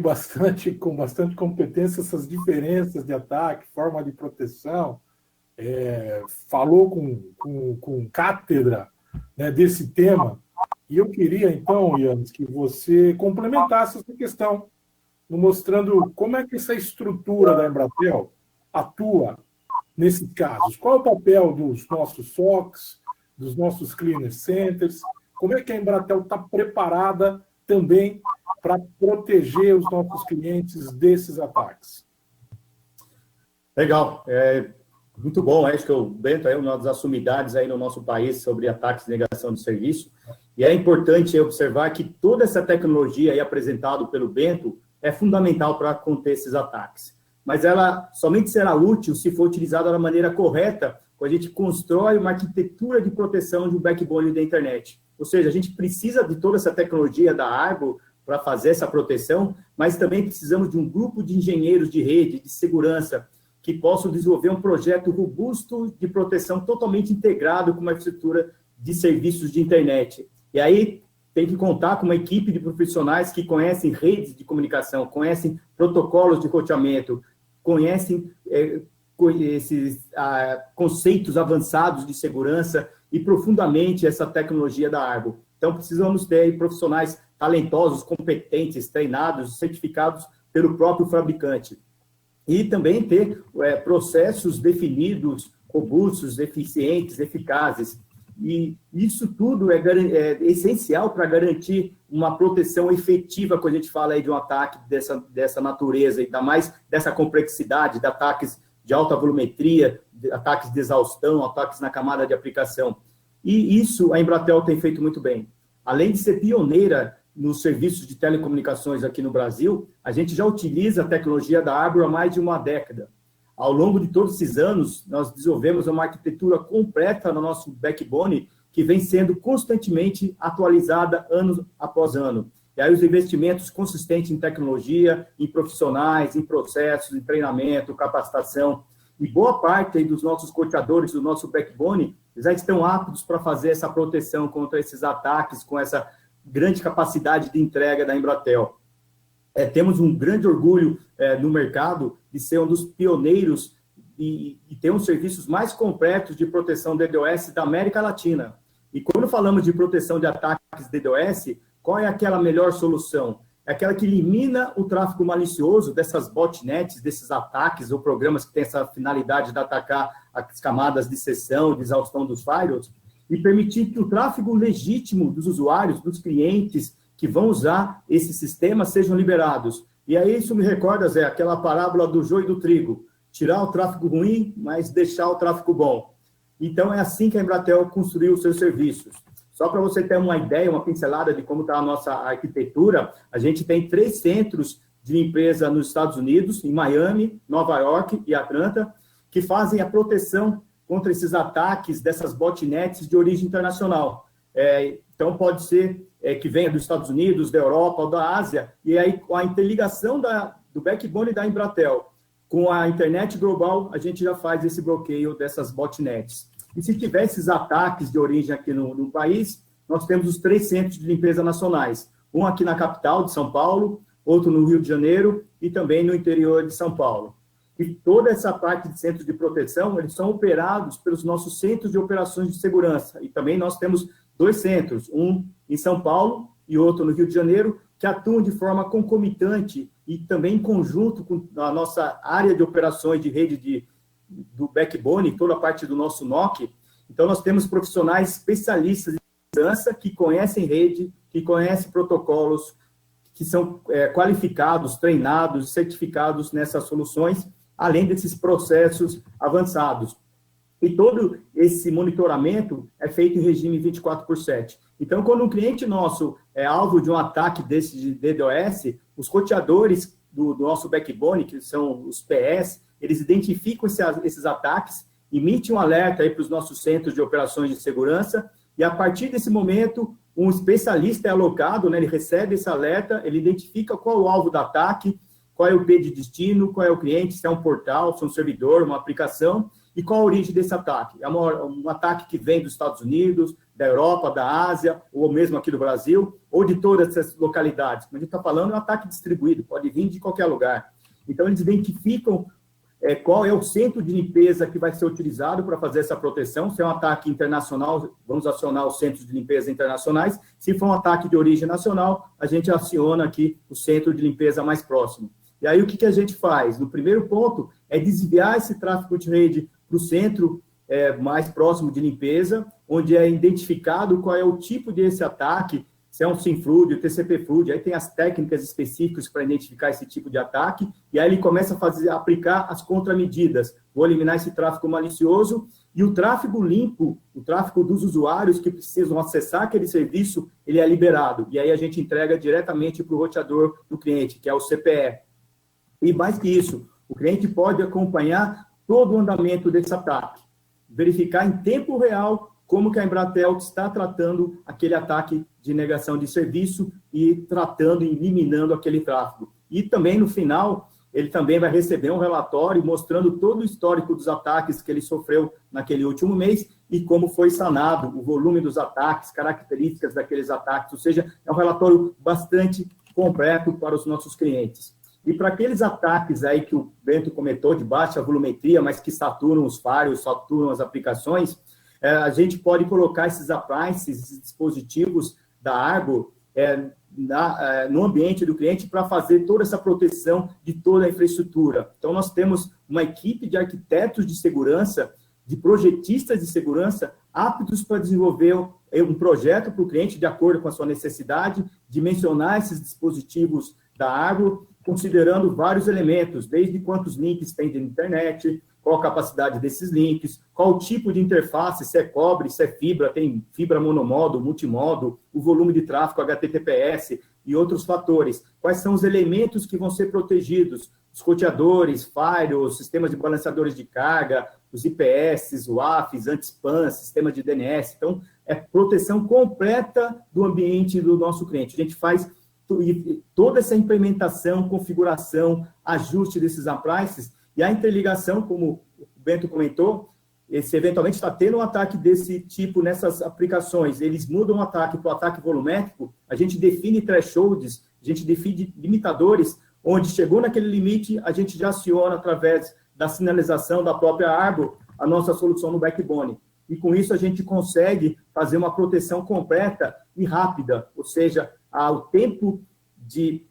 com bastante competência essas diferenças de ataque, forma de proteção, falou com cátedra, né, desse tema. E eu queria, então, Yannis, que você complementasse essa questão, mostrando como é que essa estrutura da Embratel atua nesses casos. Qual é o papel dos nossos SOCs, dos nossos cleaner centers? Como é que a Embratel está preparada também para proteger os nossos clientes desses ataques? Legal. Muito bom. Acho que o Bento é uma das sumidades aí no nosso país sobre ataques e negação de serviço. E é importante observar que toda essa tecnologia aí apresentada pelo Bento é fundamental para conter esses ataques. Mas ela somente será útil se for utilizada da maneira correta, quando a gente constrói uma arquitetura de proteção de um backbone da internet. Ou seja, a gente precisa de toda essa tecnologia da Arbor para fazer essa proteção, mas também precisamos de um grupo de engenheiros de rede, de segurança, que possam desenvolver um projeto robusto de proteção totalmente integrado com uma infraestrutura de serviços de internet. E aí tem que contar com uma equipe de profissionais que conhecem redes de comunicação, conhecem protocolos de roteamento, conhecem esses conceitos avançados de segurança e profundamente essa tecnologia da Arbor. Então, precisamos ter aí profissionais talentosos, competentes, treinados, certificados pelo próprio fabricante. E também ter processos definidos, robustos, eficientes, eficazes. E isso tudo é essencial para garantir uma proteção efetiva quando a gente fala aí de um ataque dessa natureza, ainda mais dessa complexidade de ataques de alta volumetria, de ataques de exaustão, ataques na camada de aplicação. E isso a Embratel tem feito muito bem. Além de ser pioneira nos serviços de telecomunicações aqui no Brasil, a gente já utiliza a tecnologia da Arbor há mais de uma década. ao longo de todos esses anos, nós desenvolvemos uma arquitetura completa no nosso backbone, que vem sendo constantemente atualizada ano após ano. E aí os investimentos consistentes em tecnologia, em profissionais, em processos, em treinamento, capacitação, e boa parte aí dos nossos coteadores, do nosso backbone, já estão aptos para fazer essa proteção contra esses ataques, com essa grande capacidade de entrega da Embratel. Temos um grande orgulho no mercado de ser um dos pioneiros e ter uns serviços mais completos de proteção DDoS da América Latina. E quando falamos de proteção de ataques DDoS, qual é aquela melhor solução? É aquela que elimina o tráfego malicioso dessas botnets, desses ataques ou programas que têm essa finalidade de atacar as camadas de sessão, de exaustão dos firewalls, e permitir que o tráfego legítimo dos usuários, dos clientes que vão usar esse sistema sejam liberados. E aí isso me recorda, Zé, aquela parábola do joio e do trigo. Tirar o tráfego ruim, mas deixar o tráfego bom. Então é assim que a Embratel construiu os seus serviços. Só para você ter uma ideia, uma pincelada de como está a nossa arquitetura, a gente tem 3 centros de limpeza nos Estados Unidos, em Miami, Nova York e Atlanta, que fazem a proteção contra esses ataques dessas botnets de origem internacional. Então, pode ser que venha dos Estados Unidos, da Europa ou da Ásia, e aí com a interligação do backbone da Embratel com a internet global, a gente já faz esse bloqueio dessas botnets. E se tiver esses ataques de origem aqui no país, nós temos os 3 centros de limpeza nacionais. Um aqui na capital de São Paulo, outro no Rio de Janeiro e também no interior de São Paulo. E toda essa parte de centros de proteção, eles são operados pelos nossos centros de operações de segurança. E também nós temos 2 centros, um em São Paulo e outro no Rio de Janeiro, que atuam de forma concomitante e também em conjunto com a nossa área de operações de rede do backbone, toda a parte do nosso NOC. Então, nós temos profissionais especialistas em segurança que conhecem rede, que conhecem protocolos, que são qualificados, treinados, certificados nessas soluções, além desses processos avançados. E todo esse monitoramento é feito em regime 24/7. Então, quando um cliente nosso é alvo de um ataque desse de DDoS, os roteadores do nosso backbone, que são os PS, eles identificam esses ataques, emitem um alerta aí para os nossos centros de operações de segurança, e a partir desse momento, um especialista é alocado, né, ele recebe esse alerta, ele identifica qual é o alvo do ataque, qual é o IP de destino, qual é o cliente, se é um portal, se é um servidor, uma aplicação, e qual a origem desse ataque. É um ataque que vem dos Estados Unidos, da Europa, da Ásia, ou mesmo aqui do Brasil, ou de todas essas localidades. Como a gente está falando, é um ataque distribuído, pode vir de qualquer lugar. Então, eles identificam qual é o centro de limpeza que vai ser utilizado para fazer essa proteção. Se é um ataque internacional, vamos acionar os centros de limpeza internacionais. Se for um ataque de origem nacional, a gente aciona aqui o centro de limpeza mais próximo. E aí, o que a gente faz? No primeiro ponto, é desviar esse tráfego de rede para o centro mais próximo de limpeza, onde é identificado qual é o tipo desse ataque, se é um SYNFLUD, o TCP/FLUD, aí tem as técnicas específicas para identificar esse tipo de ataque, e aí ele começa a aplicar as contramedidas. Vou eliminar esse tráfego malicioso, e o tráfego limpo, o tráfego dos usuários que precisam acessar aquele serviço, ele é liberado, e aí a gente entrega diretamente para o roteador do cliente, que é o CPE. E mais que isso, o cliente pode acompanhar todo o andamento desse ataque, verificar em tempo real como que a Embratel está tratando aquele ataque de negação de serviço e tratando e eliminando aquele tráfego. E também, no final, ele também vai receber um relatório mostrando todo o histórico dos ataques que ele sofreu naquele último mês e como foi sanado, o volume dos ataques, características daqueles ataques, ou seja, é um relatório bastante completo para os nossos clientes. E para aqueles ataques aí que o Bento comentou, de baixa volumetria, mas que saturam os firewalls, saturam as aplicações, a gente pode colocar esses appliances, esses dispositivos da Arbor no ambiente do cliente para fazer toda essa proteção de toda a infraestrutura. Então, nós temos uma equipe de arquitetos de segurança, de projetistas de segurança, aptos para desenvolver um projeto para o cliente de acordo com a sua necessidade, dimensionar esses dispositivos da Arbor, considerando vários elementos, desde quantos links tem de internet, qual a capacidade desses links, qual o tipo de interface, se é cobre, se é fibra, tem fibra monomodo, multimodo, o volume de tráfego HTTPS e outros fatores. Quais são os elementos que vão ser protegidos? os roteadores, firewalls, sistemas de balanceadores de carga, os IPS, WAFs, anti-spam, sistema de DNS. Então, é proteção completa do ambiente do nosso cliente. A gente faz toda essa implementação, configuração, ajuste desses appliances e a interligação, como o Bento comentou, se eventualmente está tendo um ataque desse tipo nessas aplicações, eles mudam o ataque para o ataque volumétrico, a gente define thresholds, a gente define limitadores, onde chegou naquele limite, a gente já aciona através da sinalização da própria Arbor a nossa solução no backbone. E com isso a gente consegue fazer uma proteção completa e rápida, ou seja, o tempo de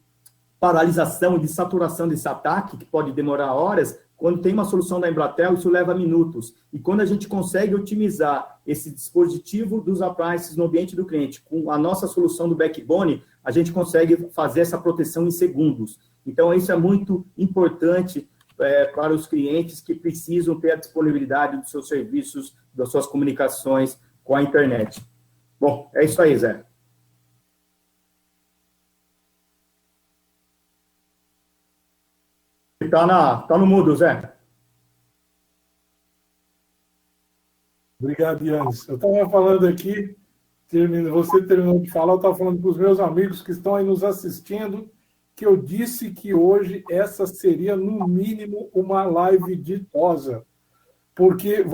paralisação e de saturação desse ataque, que pode demorar horas, quando tem uma solução da Embratel, isso leva minutos. E quando a gente consegue otimizar esse dispositivo dos appliances no ambiente do cliente, com a nossa solução do backbone, a gente consegue fazer essa proteção em segundos. Então, isso é muito importante para os clientes que precisam ter a disponibilidade dos seus serviços, das suas comunicações com a internet. Bom, é isso aí, Zé. Tá no mudo, Zé. Obrigado, Yannis. Eu estava falando aqui, você terminou de falar, eu estava falando para os meus amigos que estão aí nos assistindo, que eu disse que hoje essa seria, no mínimo, uma live ditosa, porque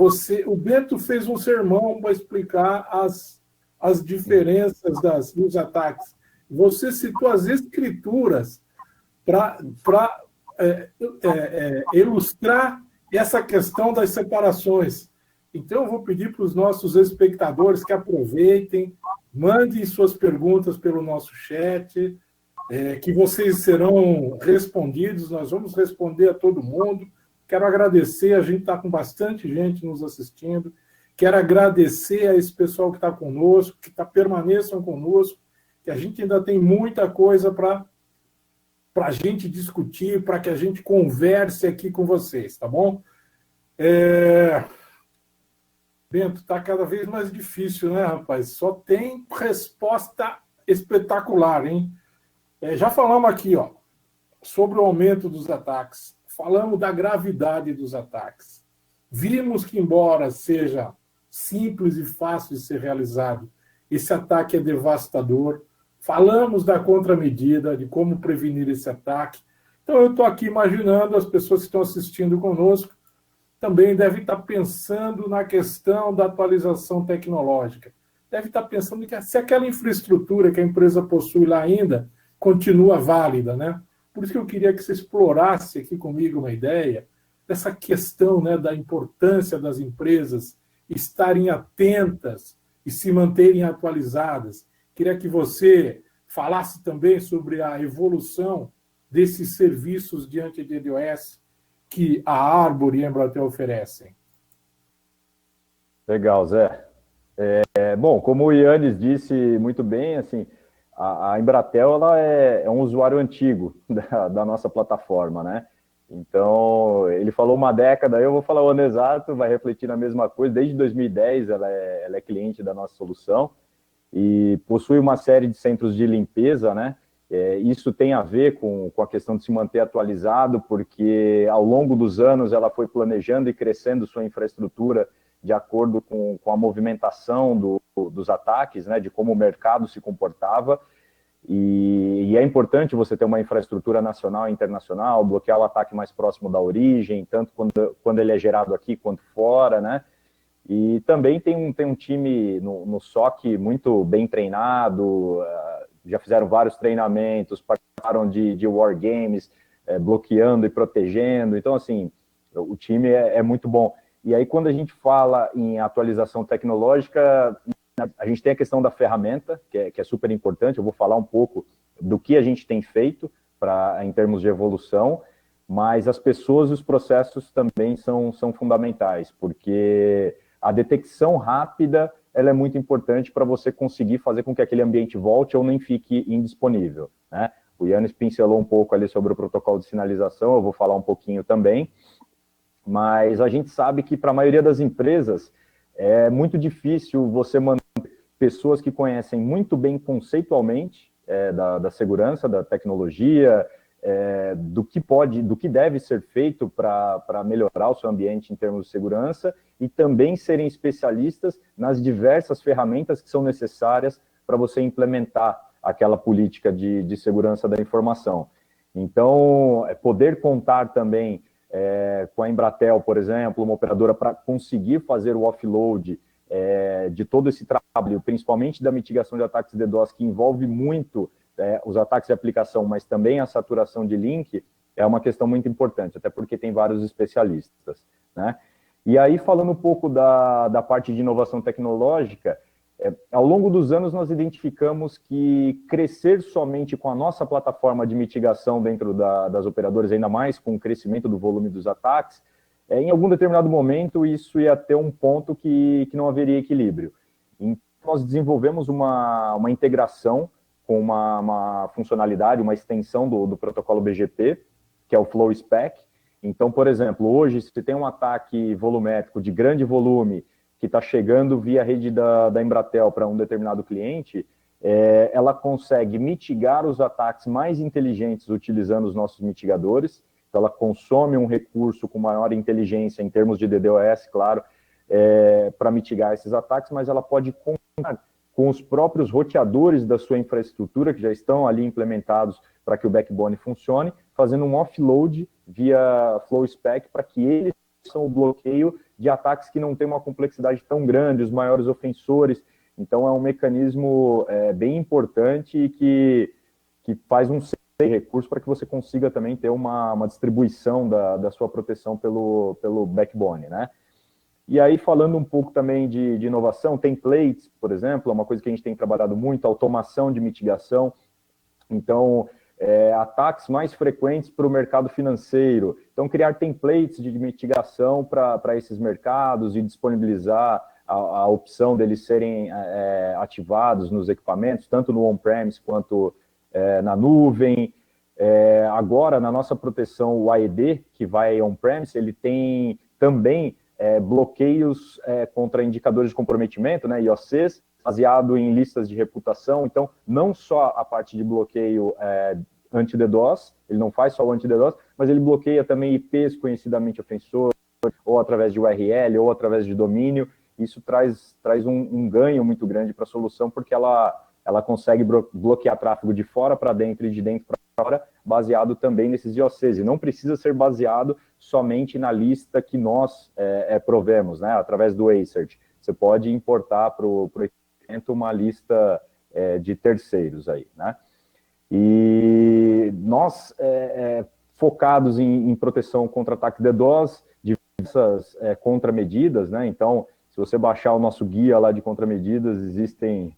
o Bento fez um sermão para explicar as diferenças dos ataques. Você citou as escrituras para ilustrar essa questão das separações. Então, eu vou pedir para os nossos espectadores que aproveitem, mandem suas perguntas pelo nosso chat, que vocês serão respondidos, nós vamos responder a todo mundo. Quero agradecer, a gente está com bastante gente nos assistindo, quero agradecer a esse pessoal que está conosco, permaneçam conosco, que a gente ainda tem muita coisa para a gente discutir, para que a gente converse aqui com vocês, tá bom? Bento, está cada vez mais difícil, né, rapaz? Só tem resposta espetacular, hein? Já falamos aqui, sobre o aumento dos ataques, falamos da gravidade dos ataques. Vimos que, embora seja simples e fácil de ser realizado, esse ataque é devastador. Falamos da contramedida, de como prevenir esse ataque. Então, eu estou aqui imaginando, as pessoas que estão assistindo conosco também devem estar pensando na questão da atualização tecnológica. Devem estar pensando que se aquela infraestrutura que a empresa possui lá ainda continua válida, né? Por isso que eu queria que você explorasse aqui comigo uma ideia dessa questão, né, da importância das empresas estarem atentas e se manterem atualizadas. Queria que você falasse também sobre a evolução desses serviços diante de DDoS que a Arbor e a Embratel oferecem. Legal, Zé. Bom, como o Yannis disse muito bem, assim, a Embratel ela é um usuário antigo da nossa plataforma, né? Então, ele falou uma década, eu vou falar o ano exato, vai refletir na mesma coisa. Desde 2010 ela é cliente da nossa solução e possui uma série de centros de limpeza, né? Isso tem a ver com a questão de se manter atualizado, porque ao longo dos anos ela foi planejando e crescendo sua infraestrutura de acordo com a movimentação dos ataques, né, de como o mercado se comportava, e é importante você ter uma infraestrutura nacional e internacional, bloquear o ataque mais próximo da origem, tanto quando ele é gerado aqui quanto fora, né, e também tem um time no SOC muito bem treinado, já fizeram vários treinamentos, participaram de war games, bloqueando e protegendo, então assim, o time é muito bom. E aí, quando a gente fala em atualização tecnológica, a gente tem a questão da ferramenta, que é super importante. Eu vou falar um pouco do que a gente tem feito em termos de evolução, mas as pessoas e os processos também são fundamentais, porque a detecção rápida ela é muito importante para você conseguir fazer com que aquele ambiente volte ou nem fique indisponível, né? O Yannis pincelou um pouco ali sobre o protocolo de sinalização, eu vou falar um pouquinho também. Mas a gente sabe que para a maioria das empresas é muito difícil você manter pessoas que conhecem muito bem conceitualmente da segurança, da tecnologia, do que deve ser feito para melhorar o seu ambiente em termos de segurança e também serem especialistas nas diversas ferramentas que são necessárias para você implementar aquela política de segurança da informação. Então, poder contar também com a Embratel, por exemplo, uma operadora para conseguir fazer o offload de todo esse trabalho, principalmente da mitigação de ataques DDoS, que envolve muito os ataques de aplicação, mas também a saturação de link, é uma questão muito importante, até porque tem vários especialistas, né? E aí, falando um pouco da parte de inovação tecnológica, ao longo dos anos nós identificamos que crescer somente com a nossa plataforma de mitigação dentro das operadoras, ainda mais com o crescimento do volume dos ataques, em algum determinado momento isso ia ter um ponto que não haveria equilíbrio. Então, nós desenvolvemos uma integração com uma funcionalidade, uma extensão do protocolo BGP, que é o Flow Spec. Então, por exemplo, hoje, se tem um ataque volumétrico de grande volume que está chegando via rede da Embratel para um determinado cliente, ela consegue mitigar os ataques mais inteligentes utilizando os nossos mitigadores. Então, ela consome um recurso com maior inteligência em termos de DDoS, claro, para mitigar esses ataques, mas ela pode contar com os próprios roteadores da sua infraestrutura, que já estão ali implementados para que o backbone funcione, fazendo um offload via Flow Spec para que eles façam o bloqueio de ataques que não têm uma complexidade tão grande, os maiores ofensores. Então, é um mecanismo bem importante e que faz um recurso para que você consiga também ter uma distribuição da sua proteção pelo backbone, né? E aí, falando um pouco também de inovação, templates, por exemplo, é uma coisa que a gente tem trabalhado muito, automação de mitigação. Então, ataques mais frequentes para o mercado financeiro. Então, criar templates de mitigação para esses mercados e disponibilizar a opção deles serem ativados nos equipamentos, tanto no on-premise quanto na nuvem. Agora, na nossa proteção, o AED, que vai on-premise, ele tem também bloqueios contra indicadores de comprometimento, né, IOCs, baseado em listas de reputação. Então, não só a parte de bloqueio anti-DDoS, ele não faz só o anti-DDoS, mas ele bloqueia também IPs conhecidamente ofensores, ou através de URL, ou através de domínio. Isso traz um ganho muito grande para a solução, porque ela consegue bloquear tráfego de fora para dentro e de dentro para fora, baseado também nesses IOCs, e não precisa ser baseado somente na lista que nós provemos, né, através do ACERT. Você pode importar para o equipamento uma lista de terceiros aí, né? E nós, focados em proteção contra ataque DDoS, diversas contramedidas, né? Então, se você baixar o nosso guia lá de contramedidas, existem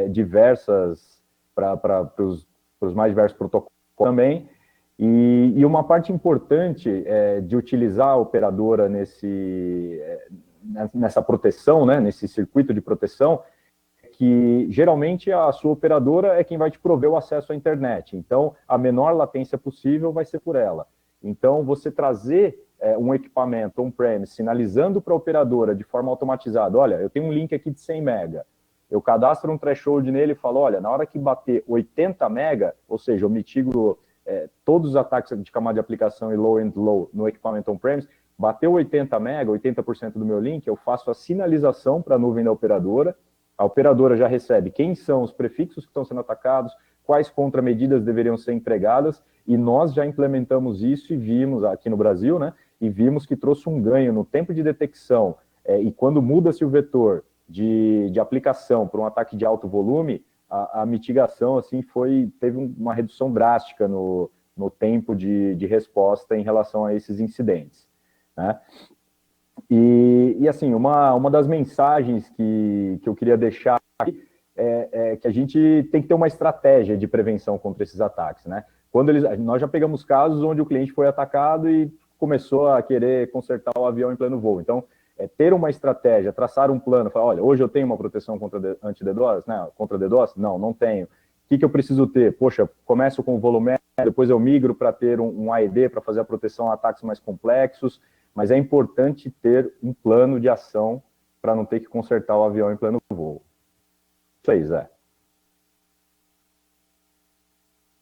diversas para os mais diversos protocolos também. E uma parte importante de utilizar a operadora nessa proteção, né, nesse circuito de proteção, é que geralmente a sua operadora é quem vai te prover o acesso à internet. Então, a menor latência possível vai ser por ela. Então, você trazer um equipamento on-premise sinalizando para a operadora de forma automatizada, olha, eu tenho um link aqui de 100 mega, eu cadastro um threshold nele e falo, olha, na hora que bater 80 mega, ou seja, eu mitigo todos os ataques de camada de aplicação e low and low no equipamento on-premise, bateu 80 mega, 80% do meu link, eu faço a sinalização para a nuvem da operadora, a operadora já recebe quem são os prefixos que estão sendo atacados, quais contramedidas deveriam ser empregadas, e nós já implementamos isso e vimos, aqui no Brasil, né, e vimos que trouxe um ganho no tempo de detecção, e quando muda-se o vetor de aplicação para um ataque de alto volume, a mitigação assim, teve uma redução drástica no tempo de resposta em relação a esses incidentes, né? E assim, uma das mensagens que eu queria deixar aqui é que a gente tem que ter uma estratégia de prevenção contra esses ataques, né? Nós já pegamos casos onde o cliente foi atacado e começou a querer consertar o avião em pleno voo. Então, ter uma estratégia, traçar um plano, falar, olha, hoje eu tenho uma proteção contra anti-DDoS, né? Contra DDoS? Não tenho. O que eu preciso ter? Poxa, começo com o volume, depois eu migro para ter um AED para fazer a proteção a ataques mais complexos, mas é importante ter um plano de ação para não ter que consertar o avião em pleno voo. Isso aí, Zé.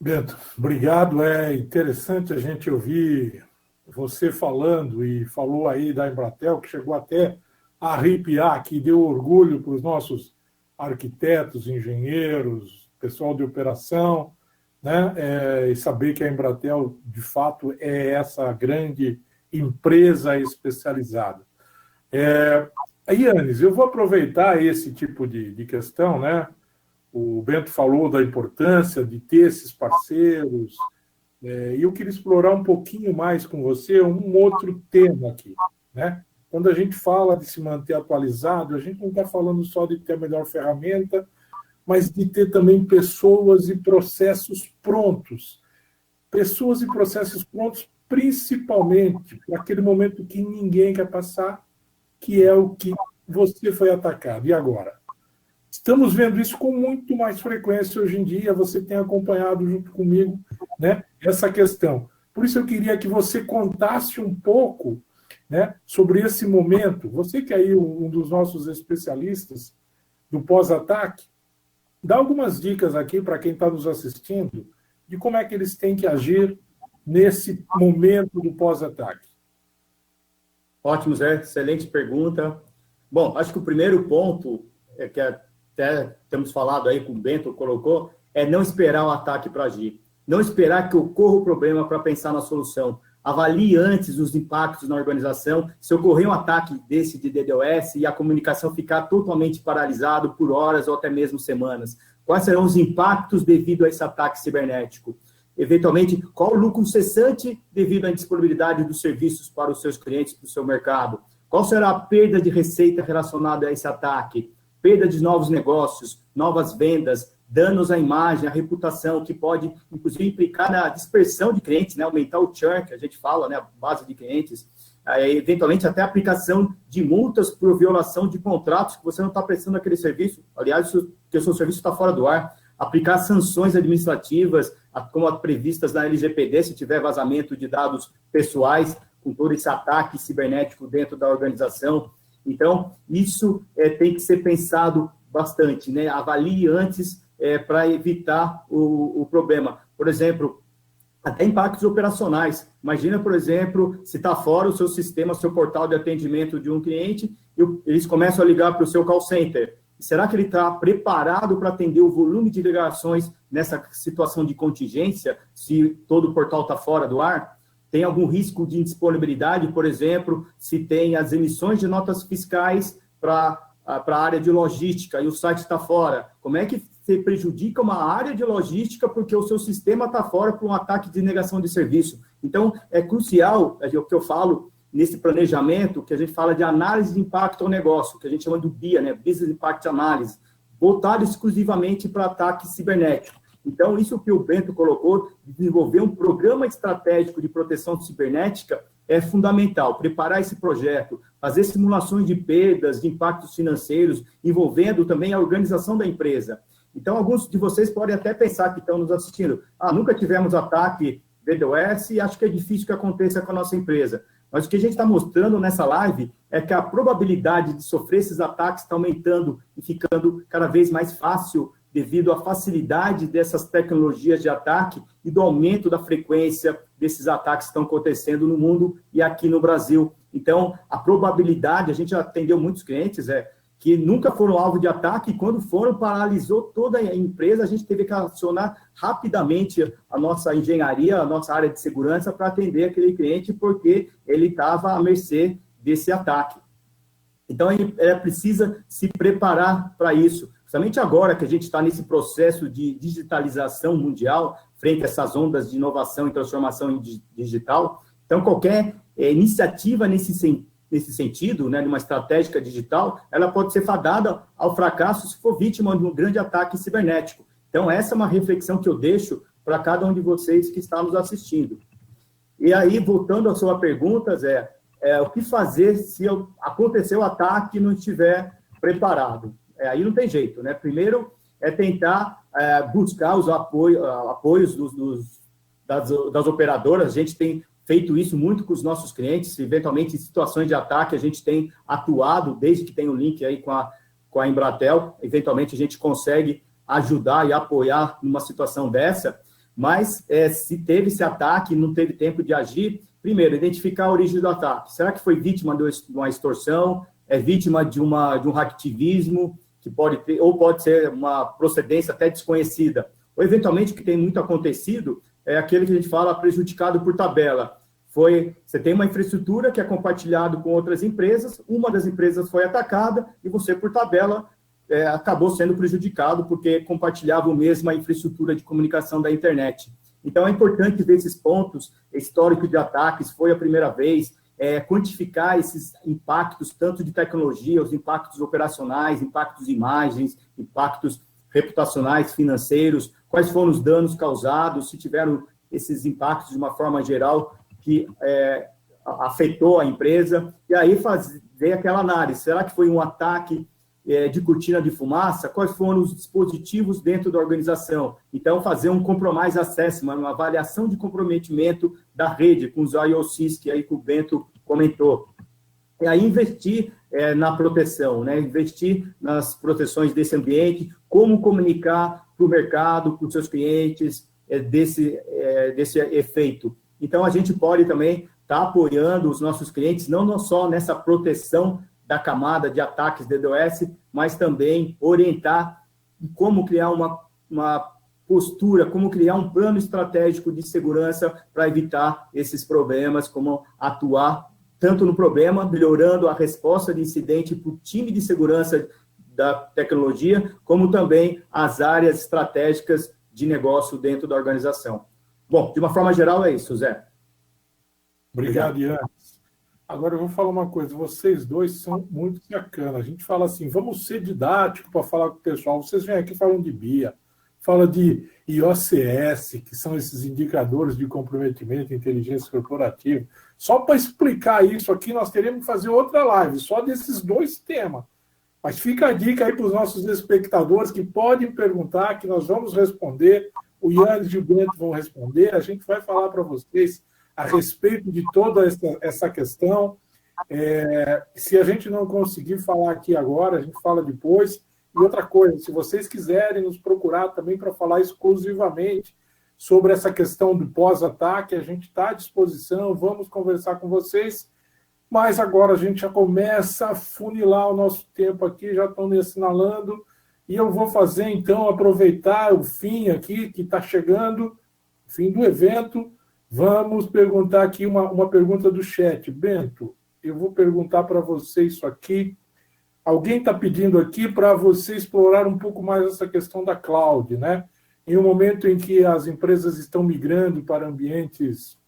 Bento, obrigado. É interessante a gente ouvir você falando, e falou aí da Embratel, que chegou até a arrepiar, que deu orgulho para os nossos arquitetos, engenheiros, pessoal de operação, né? E saber que a Embratel, de fato, é essa grande empresa especializada. Yannis, eu vou aproveitar esse tipo de questão, né? O Bento falou da importância de ter esses parceiros, e eu queria explorar um pouquinho mais com você um outro tema aqui, né? Quando a gente fala de se manter atualizado, a gente não está falando só de ter a melhor ferramenta, mas de ter também pessoas e processos prontos. Pessoas e processos prontos, principalmente para aquele momento que ninguém quer passar, que é o que você foi atacado. E agora? Estamos vendo isso com muito mais frequência hoje em dia, você tem acompanhado junto comigo, né, essa questão. Por isso eu queria que você contasse um pouco, né, sobre esse momento. Você que é aí um dos nossos especialistas do pós-ataque, dá algumas dicas aqui para quem está nos assistindo de como é que eles têm que agir nesse momento do pós-ataque. Ótimo, Zé. Excelente pergunta. Bom, acho que o primeiro ponto é que até temos falado aí, com o Bento colocou, é não esperar o ataque para agir. Não esperar que ocorra o problema para pensar na solução. Avalie antes os impactos na organização. Se ocorrer um ataque desse de DDoS e a comunicação ficar totalmente paralisada por horas ou até mesmo semanas, quais serão os impactos devido a esse ataque cibernético? Eventualmente, qual o lucro cessante devido à indisponibilidade dos serviços para os seus clientes, para o seu mercado? Qual será a perda de receita relacionada a esse ataque? Perda de novos negócios, novas vendas, danos à imagem, à reputação, que pode, inclusive, implicar na dispersão de clientes, né? Aumentar o churn, que a gente fala, né? A base de clientes, eventualmente até a aplicação de multas por violação de contratos, que você não está prestando aquele serviço, aliás, que o seu serviço está fora do ar, aplicar sanções administrativas, como as previstas na LGPD, se tiver vazamento de dados pessoais, com todo esse ataque cibernético dentro da organização. Então, isso tem que ser pensado bastante, né? Avalie antes para evitar o problema. Por exemplo, até impactos operacionais. Imagina, por exemplo, se está fora o seu sistema, seu portal de atendimento de um cliente, e eles começam a ligar para o seu call center. Será que ele está preparado para atender o volume de ligações nessa situação de contingência, se todo o portal está fora do ar? Tem algum risco de indisponibilidade, por exemplo, se tem as emissões de notas fiscais para a área de logística e o site está fora? Como é que você prejudica uma área de logística porque o seu sistema está fora por um ataque de negação de serviço? Então, é crucial, é o que eu falo, nesse planejamento, que a gente fala de análise de impacto ao negócio, que a gente chama do BIA, né? Business Impact Analysis, voltado exclusivamente para ataque cibernético. Então, isso que o Bento colocou, desenvolver um programa estratégico de proteção cibernética é fundamental. Preparar esse projeto, fazer simulações de perdas, de impactos financeiros, envolvendo também a organização da empresa. Então, alguns de vocês podem até pensar que estão nos assistindo, nunca tivemos ataque DDoS e acho que é difícil que aconteça com a nossa empresa. Mas o que a gente está mostrando nessa live é que a probabilidade de sofrer esses ataques está aumentando e ficando cada vez mais fácil devido à facilidade dessas tecnologias de ataque e do aumento da frequência desses ataques que estão acontecendo no mundo e aqui no Brasil. Então, a probabilidade, a gente já atendeu muitos clientes, que nunca foram alvo de ataque, e quando foram, paralisou toda a empresa, a gente teve que acionar rapidamente a nossa engenharia, a nossa área de segurança para atender aquele cliente, porque ele estava à mercê desse ataque. Então, ela precisa se preparar para isso. Justamente agora que a gente está nesse processo de digitalização mundial, frente a essas ondas de inovação e transformação digital, então qualquer iniciativa nesse sentido, né, de uma estratégia digital, ela pode ser fadada ao fracasso se for vítima de um grande ataque cibernético. Então, essa é uma reflexão que eu deixo para cada um de vocês que está nos assistindo. E aí, voltando à sua pergunta, Zé, o que fazer se acontecer o ataque e não estiver preparado? Aí não tem jeito, né? Primeiro é tentar buscar os apoios das operadoras. A gente tem feito isso muito com os nossos clientes, eventualmente em situações de ataque a gente tem atuado, desde que tem o link aí com a Embratel, eventualmente a gente consegue ajudar e apoiar numa situação dessa, Mas se teve esse ataque e não teve tempo de agir, primeiro, identificar a origem do ataque. Será que foi vítima de uma extorsão? É vítima de um hacktivismo, que pode ter, ou pode ser uma procedência até desconhecida? Ou, eventualmente, o que tem muito acontecido é aquele que a gente fala prejudicado por tabela. Você tem uma infraestrutura que é compartilhada com outras empresas, uma das empresas foi atacada e você, por tabela, acabou sendo prejudicado porque compartilhava a mesma infraestrutura de comunicação da internet. Então, é importante ver esses pontos, histórico de ataques, foi a primeira vez, quantificar esses impactos, tanto de tecnologia, os impactos operacionais, impactos de imagens, impactos reputacionais, financeiros, quais foram os danos causados, se tiveram esses impactos de uma forma geral que afetou a empresa, e aí fazer aquela análise. Será que foi um ataque de cortina de fumaça? Quais foram os dispositivos dentro da organização? Então, fazer um compromise assessment, uma avaliação de comprometimento da rede, com os IOCs que aí que o Bento comentou. E aí investir na proteção, né? Investir nas proteções desse ambiente, como comunicar para o mercado, para os seus clientes, desse efeito. Então, a gente pode também estar apoiando os nossos clientes, não só nessa proteção da camada de ataques DDoS, mas também orientar como criar uma postura, como criar um plano estratégico de segurança para evitar esses problemas, como atuar tanto no problema, melhorando a resposta de incidente para o time de segurança da tecnologia, como também as áreas estratégicas de negócio dentro da organização. Bom, de uma forma geral é isso, Zé. Obrigado, Ian. Agora eu vou falar uma coisa, vocês dois são muito bacanas. A gente fala assim, vamos ser didáticos para falar com o pessoal. Vocês vêm aqui falando de BIA, fala de IOCS, que são esses indicadores de comprometimento de inteligência corporativa. Só para explicar isso aqui, nós teremos que fazer outra live, só desses dois temas. Mas fica a dica aí para os nossos espectadores que podem perguntar, que nós vamos responder. O Ian e o Bento vão responder. A gente vai falar para vocês a respeito de toda essa questão. Se a gente não conseguir falar aqui agora, a gente fala depois. E outra coisa, se vocês quiserem nos procurar também para falar exclusivamente sobre essa questão do pós-ataque, a gente está à disposição, vamos conversar com vocês. Mas agora a gente já começa a funilar o nosso tempo aqui, já estão me assinalando. E eu vou fazer, então, aproveitar o fim aqui, que está chegando, o fim do evento. Vamos perguntar aqui uma pergunta do chat. Bento, eu vou perguntar para você isso aqui. Alguém está pedindo aqui para você explorar um pouco mais essa questão da cloud, né? Em um momento em que as empresas estão migrando para ambientes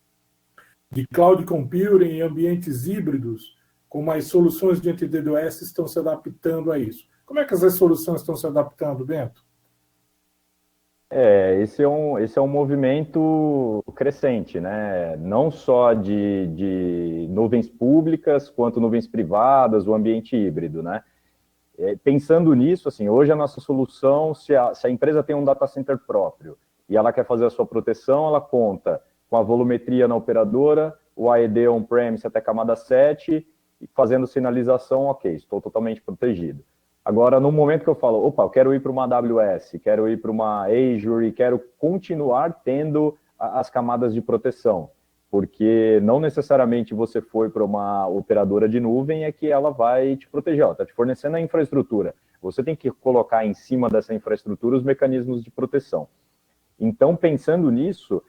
de cloud computing, ambientes híbridos, como as soluções de anti-DDoS estão se adaptando a isso. Como é que essas soluções estão se adaptando, Bento? Esse é um movimento crescente, né? Não só de nuvens públicas, quanto nuvens privadas, o ambiente híbrido, né? Pensando nisso, assim, hoje a nossa solução, se a empresa tem um data center próprio e ela quer fazer a sua proteção, ela conta com a volumetria na operadora, o AED on-premise até camada 7, e fazendo sinalização, ok, estou totalmente protegido. Agora, no momento que eu falo, opa, eu quero ir para uma AWS, quero ir para uma Azure e quero continuar tendo as camadas de proteção, porque não necessariamente você foi para uma operadora de nuvem é que ela vai te proteger, ela está te fornecendo a infraestrutura. Você tem que colocar em cima dessa infraestrutura os mecanismos de proteção. Então, pensando nisso,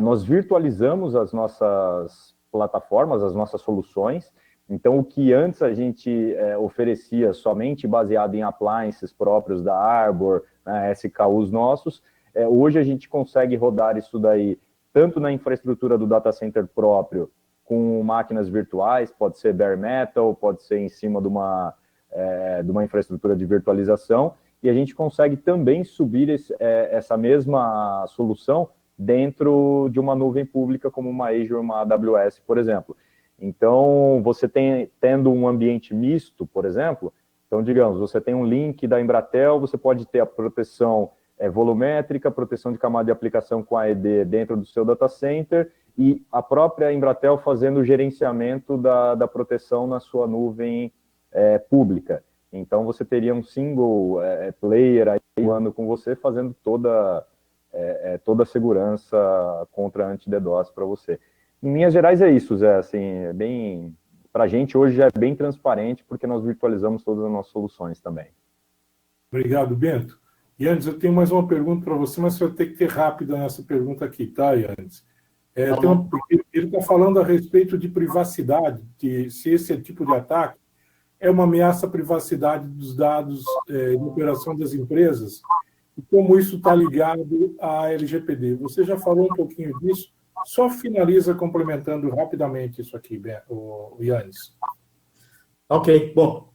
nós virtualizamos as nossas plataformas, as nossas soluções. Então, o que antes a gente oferecia somente baseado em appliances próprios da Arbor, né, SKUs nossos, hoje a gente consegue rodar isso daí tanto na infraestrutura do data center próprio, com máquinas virtuais, pode ser bare metal, pode ser em cima de uma infraestrutura de virtualização, e a gente consegue também subir essa mesma solução dentro de uma nuvem pública como uma Azure, uma AWS, por exemplo. Então, você tendo um ambiente misto, por exemplo, então, digamos, você tem um link da Embratel, você pode ter a proteção volumétrica, proteção de camada de aplicação com AED dentro do seu data center e a própria Embratel fazendo o gerenciamento da proteção na sua nuvem pública. Então, você teria um single player aí atuando com você, fazendo toda toda a segurança contra anti-DDoS para você. Em linhas gerais é isso, Zé, assim, para a gente hoje já é bem transparente, porque nós virtualizamos todas as nossas soluções também. Obrigado, Bento. Yannis, eu tenho mais uma pergunta para você, mas você vai ter que ter rápida nessa pergunta aqui, tá, Yannis? Ele está falando a respeito de privacidade, que se esse tipo de ataque é uma ameaça à privacidade dos dados de operação das empresas, e como isso está ligado à LGPD. Você já falou um pouquinho disso, só finaliza complementando rapidamente isso aqui, o Yannis. Ok, bom,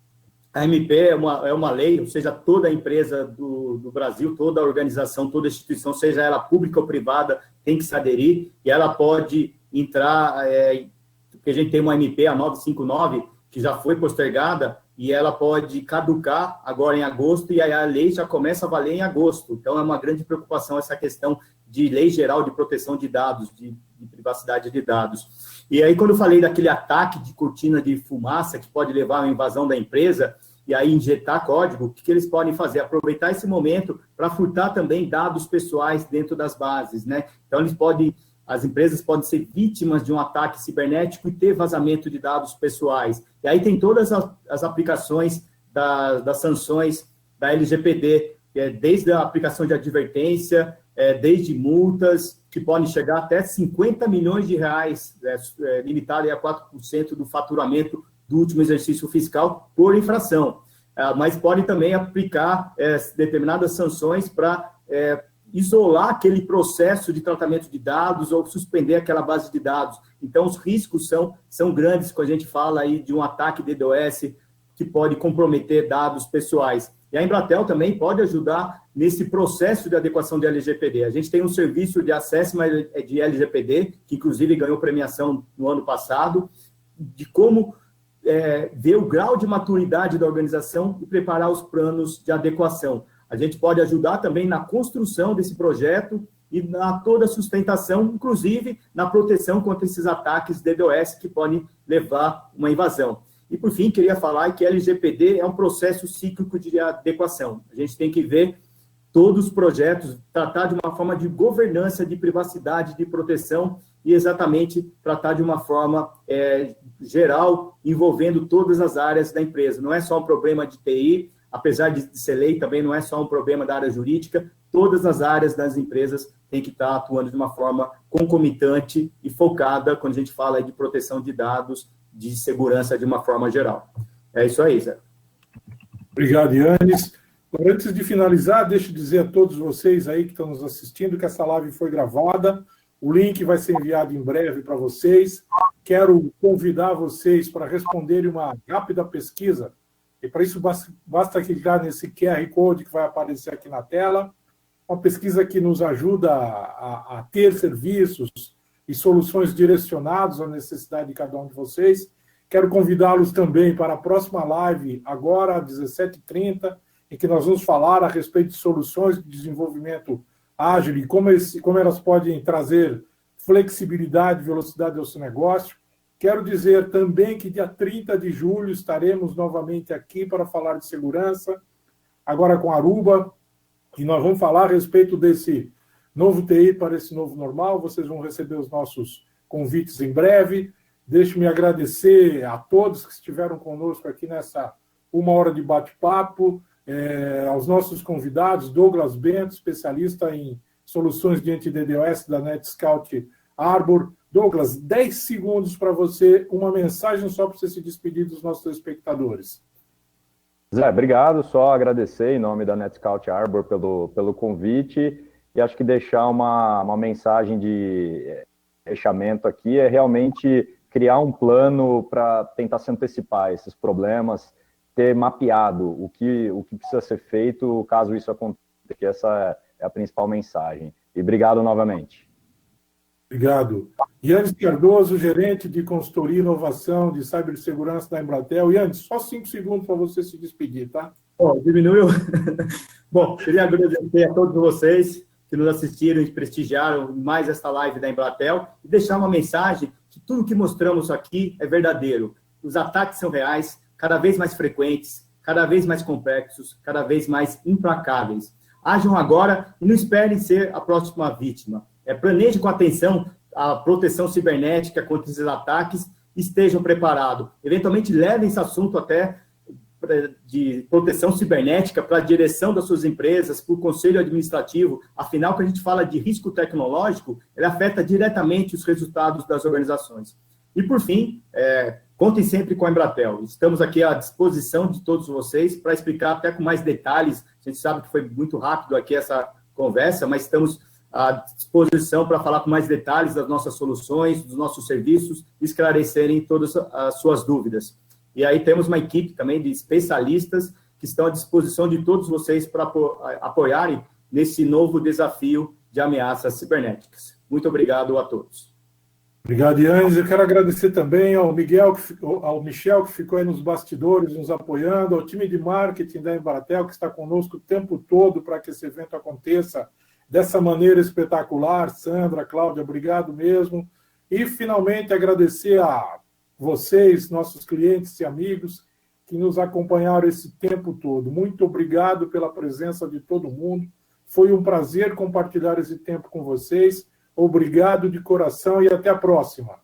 a MP é uma lei, ou seja, toda empresa do Brasil, toda organização, toda instituição, seja ela pública ou privada, tem que se aderir, e ela pode entrar, porque a gente tem uma MP, a 959, que já foi postergada, e ela pode caducar agora em agosto, e aí a lei já começa a valer em agosto. Então, é uma grande preocupação essa questão de lei geral de proteção de dados, de privacidade de dados. E aí, quando eu falei daquele ataque de cortina de fumaça que pode levar a uma invasão da empresa, e aí injetar código, o que eles podem fazer? Aproveitar esse momento para furtar também dados pessoais dentro das bases, né? Então, as empresas podem ser vítimas de um ataque cibernético e ter vazamento de dados pessoais. E aí tem todas as aplicações das sanções da LGPD, desde a aplicação de advertência, desde multas, que podem chegar até 50 milhões de reais, limitado a 4% do faturamento do último exercício fiscal por infração. Mas pode também aplicar determinadas sanções para isolar aquele processo de tratamento de dados ou suspender aquela base de dados. Então, os riscos são grandes quando a gente fala aí de um ataque DDoS que pode comprometer dados pessoais. E a Embratel também pode ajudar nesse processo de adequação de LGPD. A gente tem um serviço de acesso de LGPD, que inclusive ganhou premiação no ano passado, de como ver o grau de maturidade da organização e preparar os planos de adequação. A gente pode ajudar também na construção desse projeto e na toda a sustentação, inclusive na proteção contra esses ataques DDoS que podem levar uma invasão. E, por fim, queria falar que a LGPD é um processo cíclico de adequação. A gente tem que ver todos os projetos, tratar de uma forma de governança, de privacidade, de proteção e exatamente tratar de uma forma geral, envolvendo todas as áreas da empresa. Não é só um problema de TI, apesar de ser lei, também não é só um problema da área jurídica, todas as áreas das empresas têm que estar atuando de uma forma concomitante e focada quando a gente fala de proteção de dados, de segurança de uma forma geral. É isso aí, Zé. Obrigado, Yannis. Antes de finalizar, deixa eu dizer a todos vocês aí que estão nos assistindo que essa live foi gravada, o link vai ser enviado em breve para vocês. Quero convidar vocês para responderem uma rápida pesquisa. E para isso basta clicar nesse QR Code que vai aparecer aqui na tela. Uma pesquisa que nos ajuda a ter serviços e soluções direcionados à necessidade de cada um de vocês. Quero convidá-los também para a próxima live, agora às 17h30, em que nós vamos falar a respeito de soluções de desenvolvimento ágil e como elas podem trazer flexibilidade e velocidade ao seu negócio. Quero dizer também que dia 30 de julho estaremos novamente aqui para falar de segurança, agora com a Aruba, e nós vamos falar a respeito desse novo TI para esse novo normal. Vocês vão receber os nossos convites em breve. Deixe-me agradecer a todos que estiveram conosco aqui nessa 1 hora de bate-papo, aos nossos convidados, Douglas Bento, especialista em soluções de anti-DDoS da NetScout Arbor. Douglas, 10 segundos para você, uma mensagem só para você se despedir dos nossos espectadores. Zé, obrigado, só agradecer em nome da NetScout Arbor pelo convite, e acho que deixar uma mensagem de fechamento aqui é realmente criar um plano para tentar se antecipar a esses problemas, ter mapeado o que precisa ser feito caso isso aconteça, que essa é a principal mensagem. E obrigado novamente. Obrigado. Yannis Cardoso, gerente de consultoria e inovação de cibersegurança da Embratel. Yannis, só 5 segundos para você se despedir, tá? Diminuiu. Bom, queria agradecer a todos vocês que nos assistiram e prestigiaram mais esta live da Embratel e deixar uma mensagem que tudo que mostramos aqui é verdadeiro. Os ataques são reais, cada vez mais frequentes, cada vez mais complexos, cada vez mais implacáveis. Ajam agora e não esperem ser a próxima vítima. Planejem com atenção a proteção cibernética contra esses ataques, estejam preparados. Eventualmente, levem esse assunto até de proteção cibernética para a direção das suas empresas, para o conselho administrativo. Afinal, quando a gente fala de risco tecnológico, ele afeta diretamente os resultados das organizações. E, por fim, contem sempre com a Embratel. Estamos aqui à disposição de todos vocês para explicar até com mais detalhes. A gente sabe que foi muito rápido aqui essa conversa, mas estamos à disposição para falar com mais detalhes das nossas soluções, dos nossos serviços, esclarecerem todas as suas dúvidas. E aí temos uma equipe também de especialistas que estão à disposição de todos vocês para apoiarem nesse novo desafio de ameaças cibernéticas. Muito obrigado a todos. Obrigado, Yannis. Eu quero agradecer também ao Michel, que ficou aí nos bastidores, nos apoiando, ao time de marketing da Embratel, que está conosco o tempo todo para que esse evento aconteça dessa maneira espetacular. Sandra, Cláudia, obrigado mesmo. E, finalmente, agradecer a vocês, nossos clientes e amigos, que nos acompanharam esse tempo todo. Muito obrigado pela presença de todo mundo. Foi um prazer compartilhar esse tempo com vocês. Obrigado de coração e até a próxima.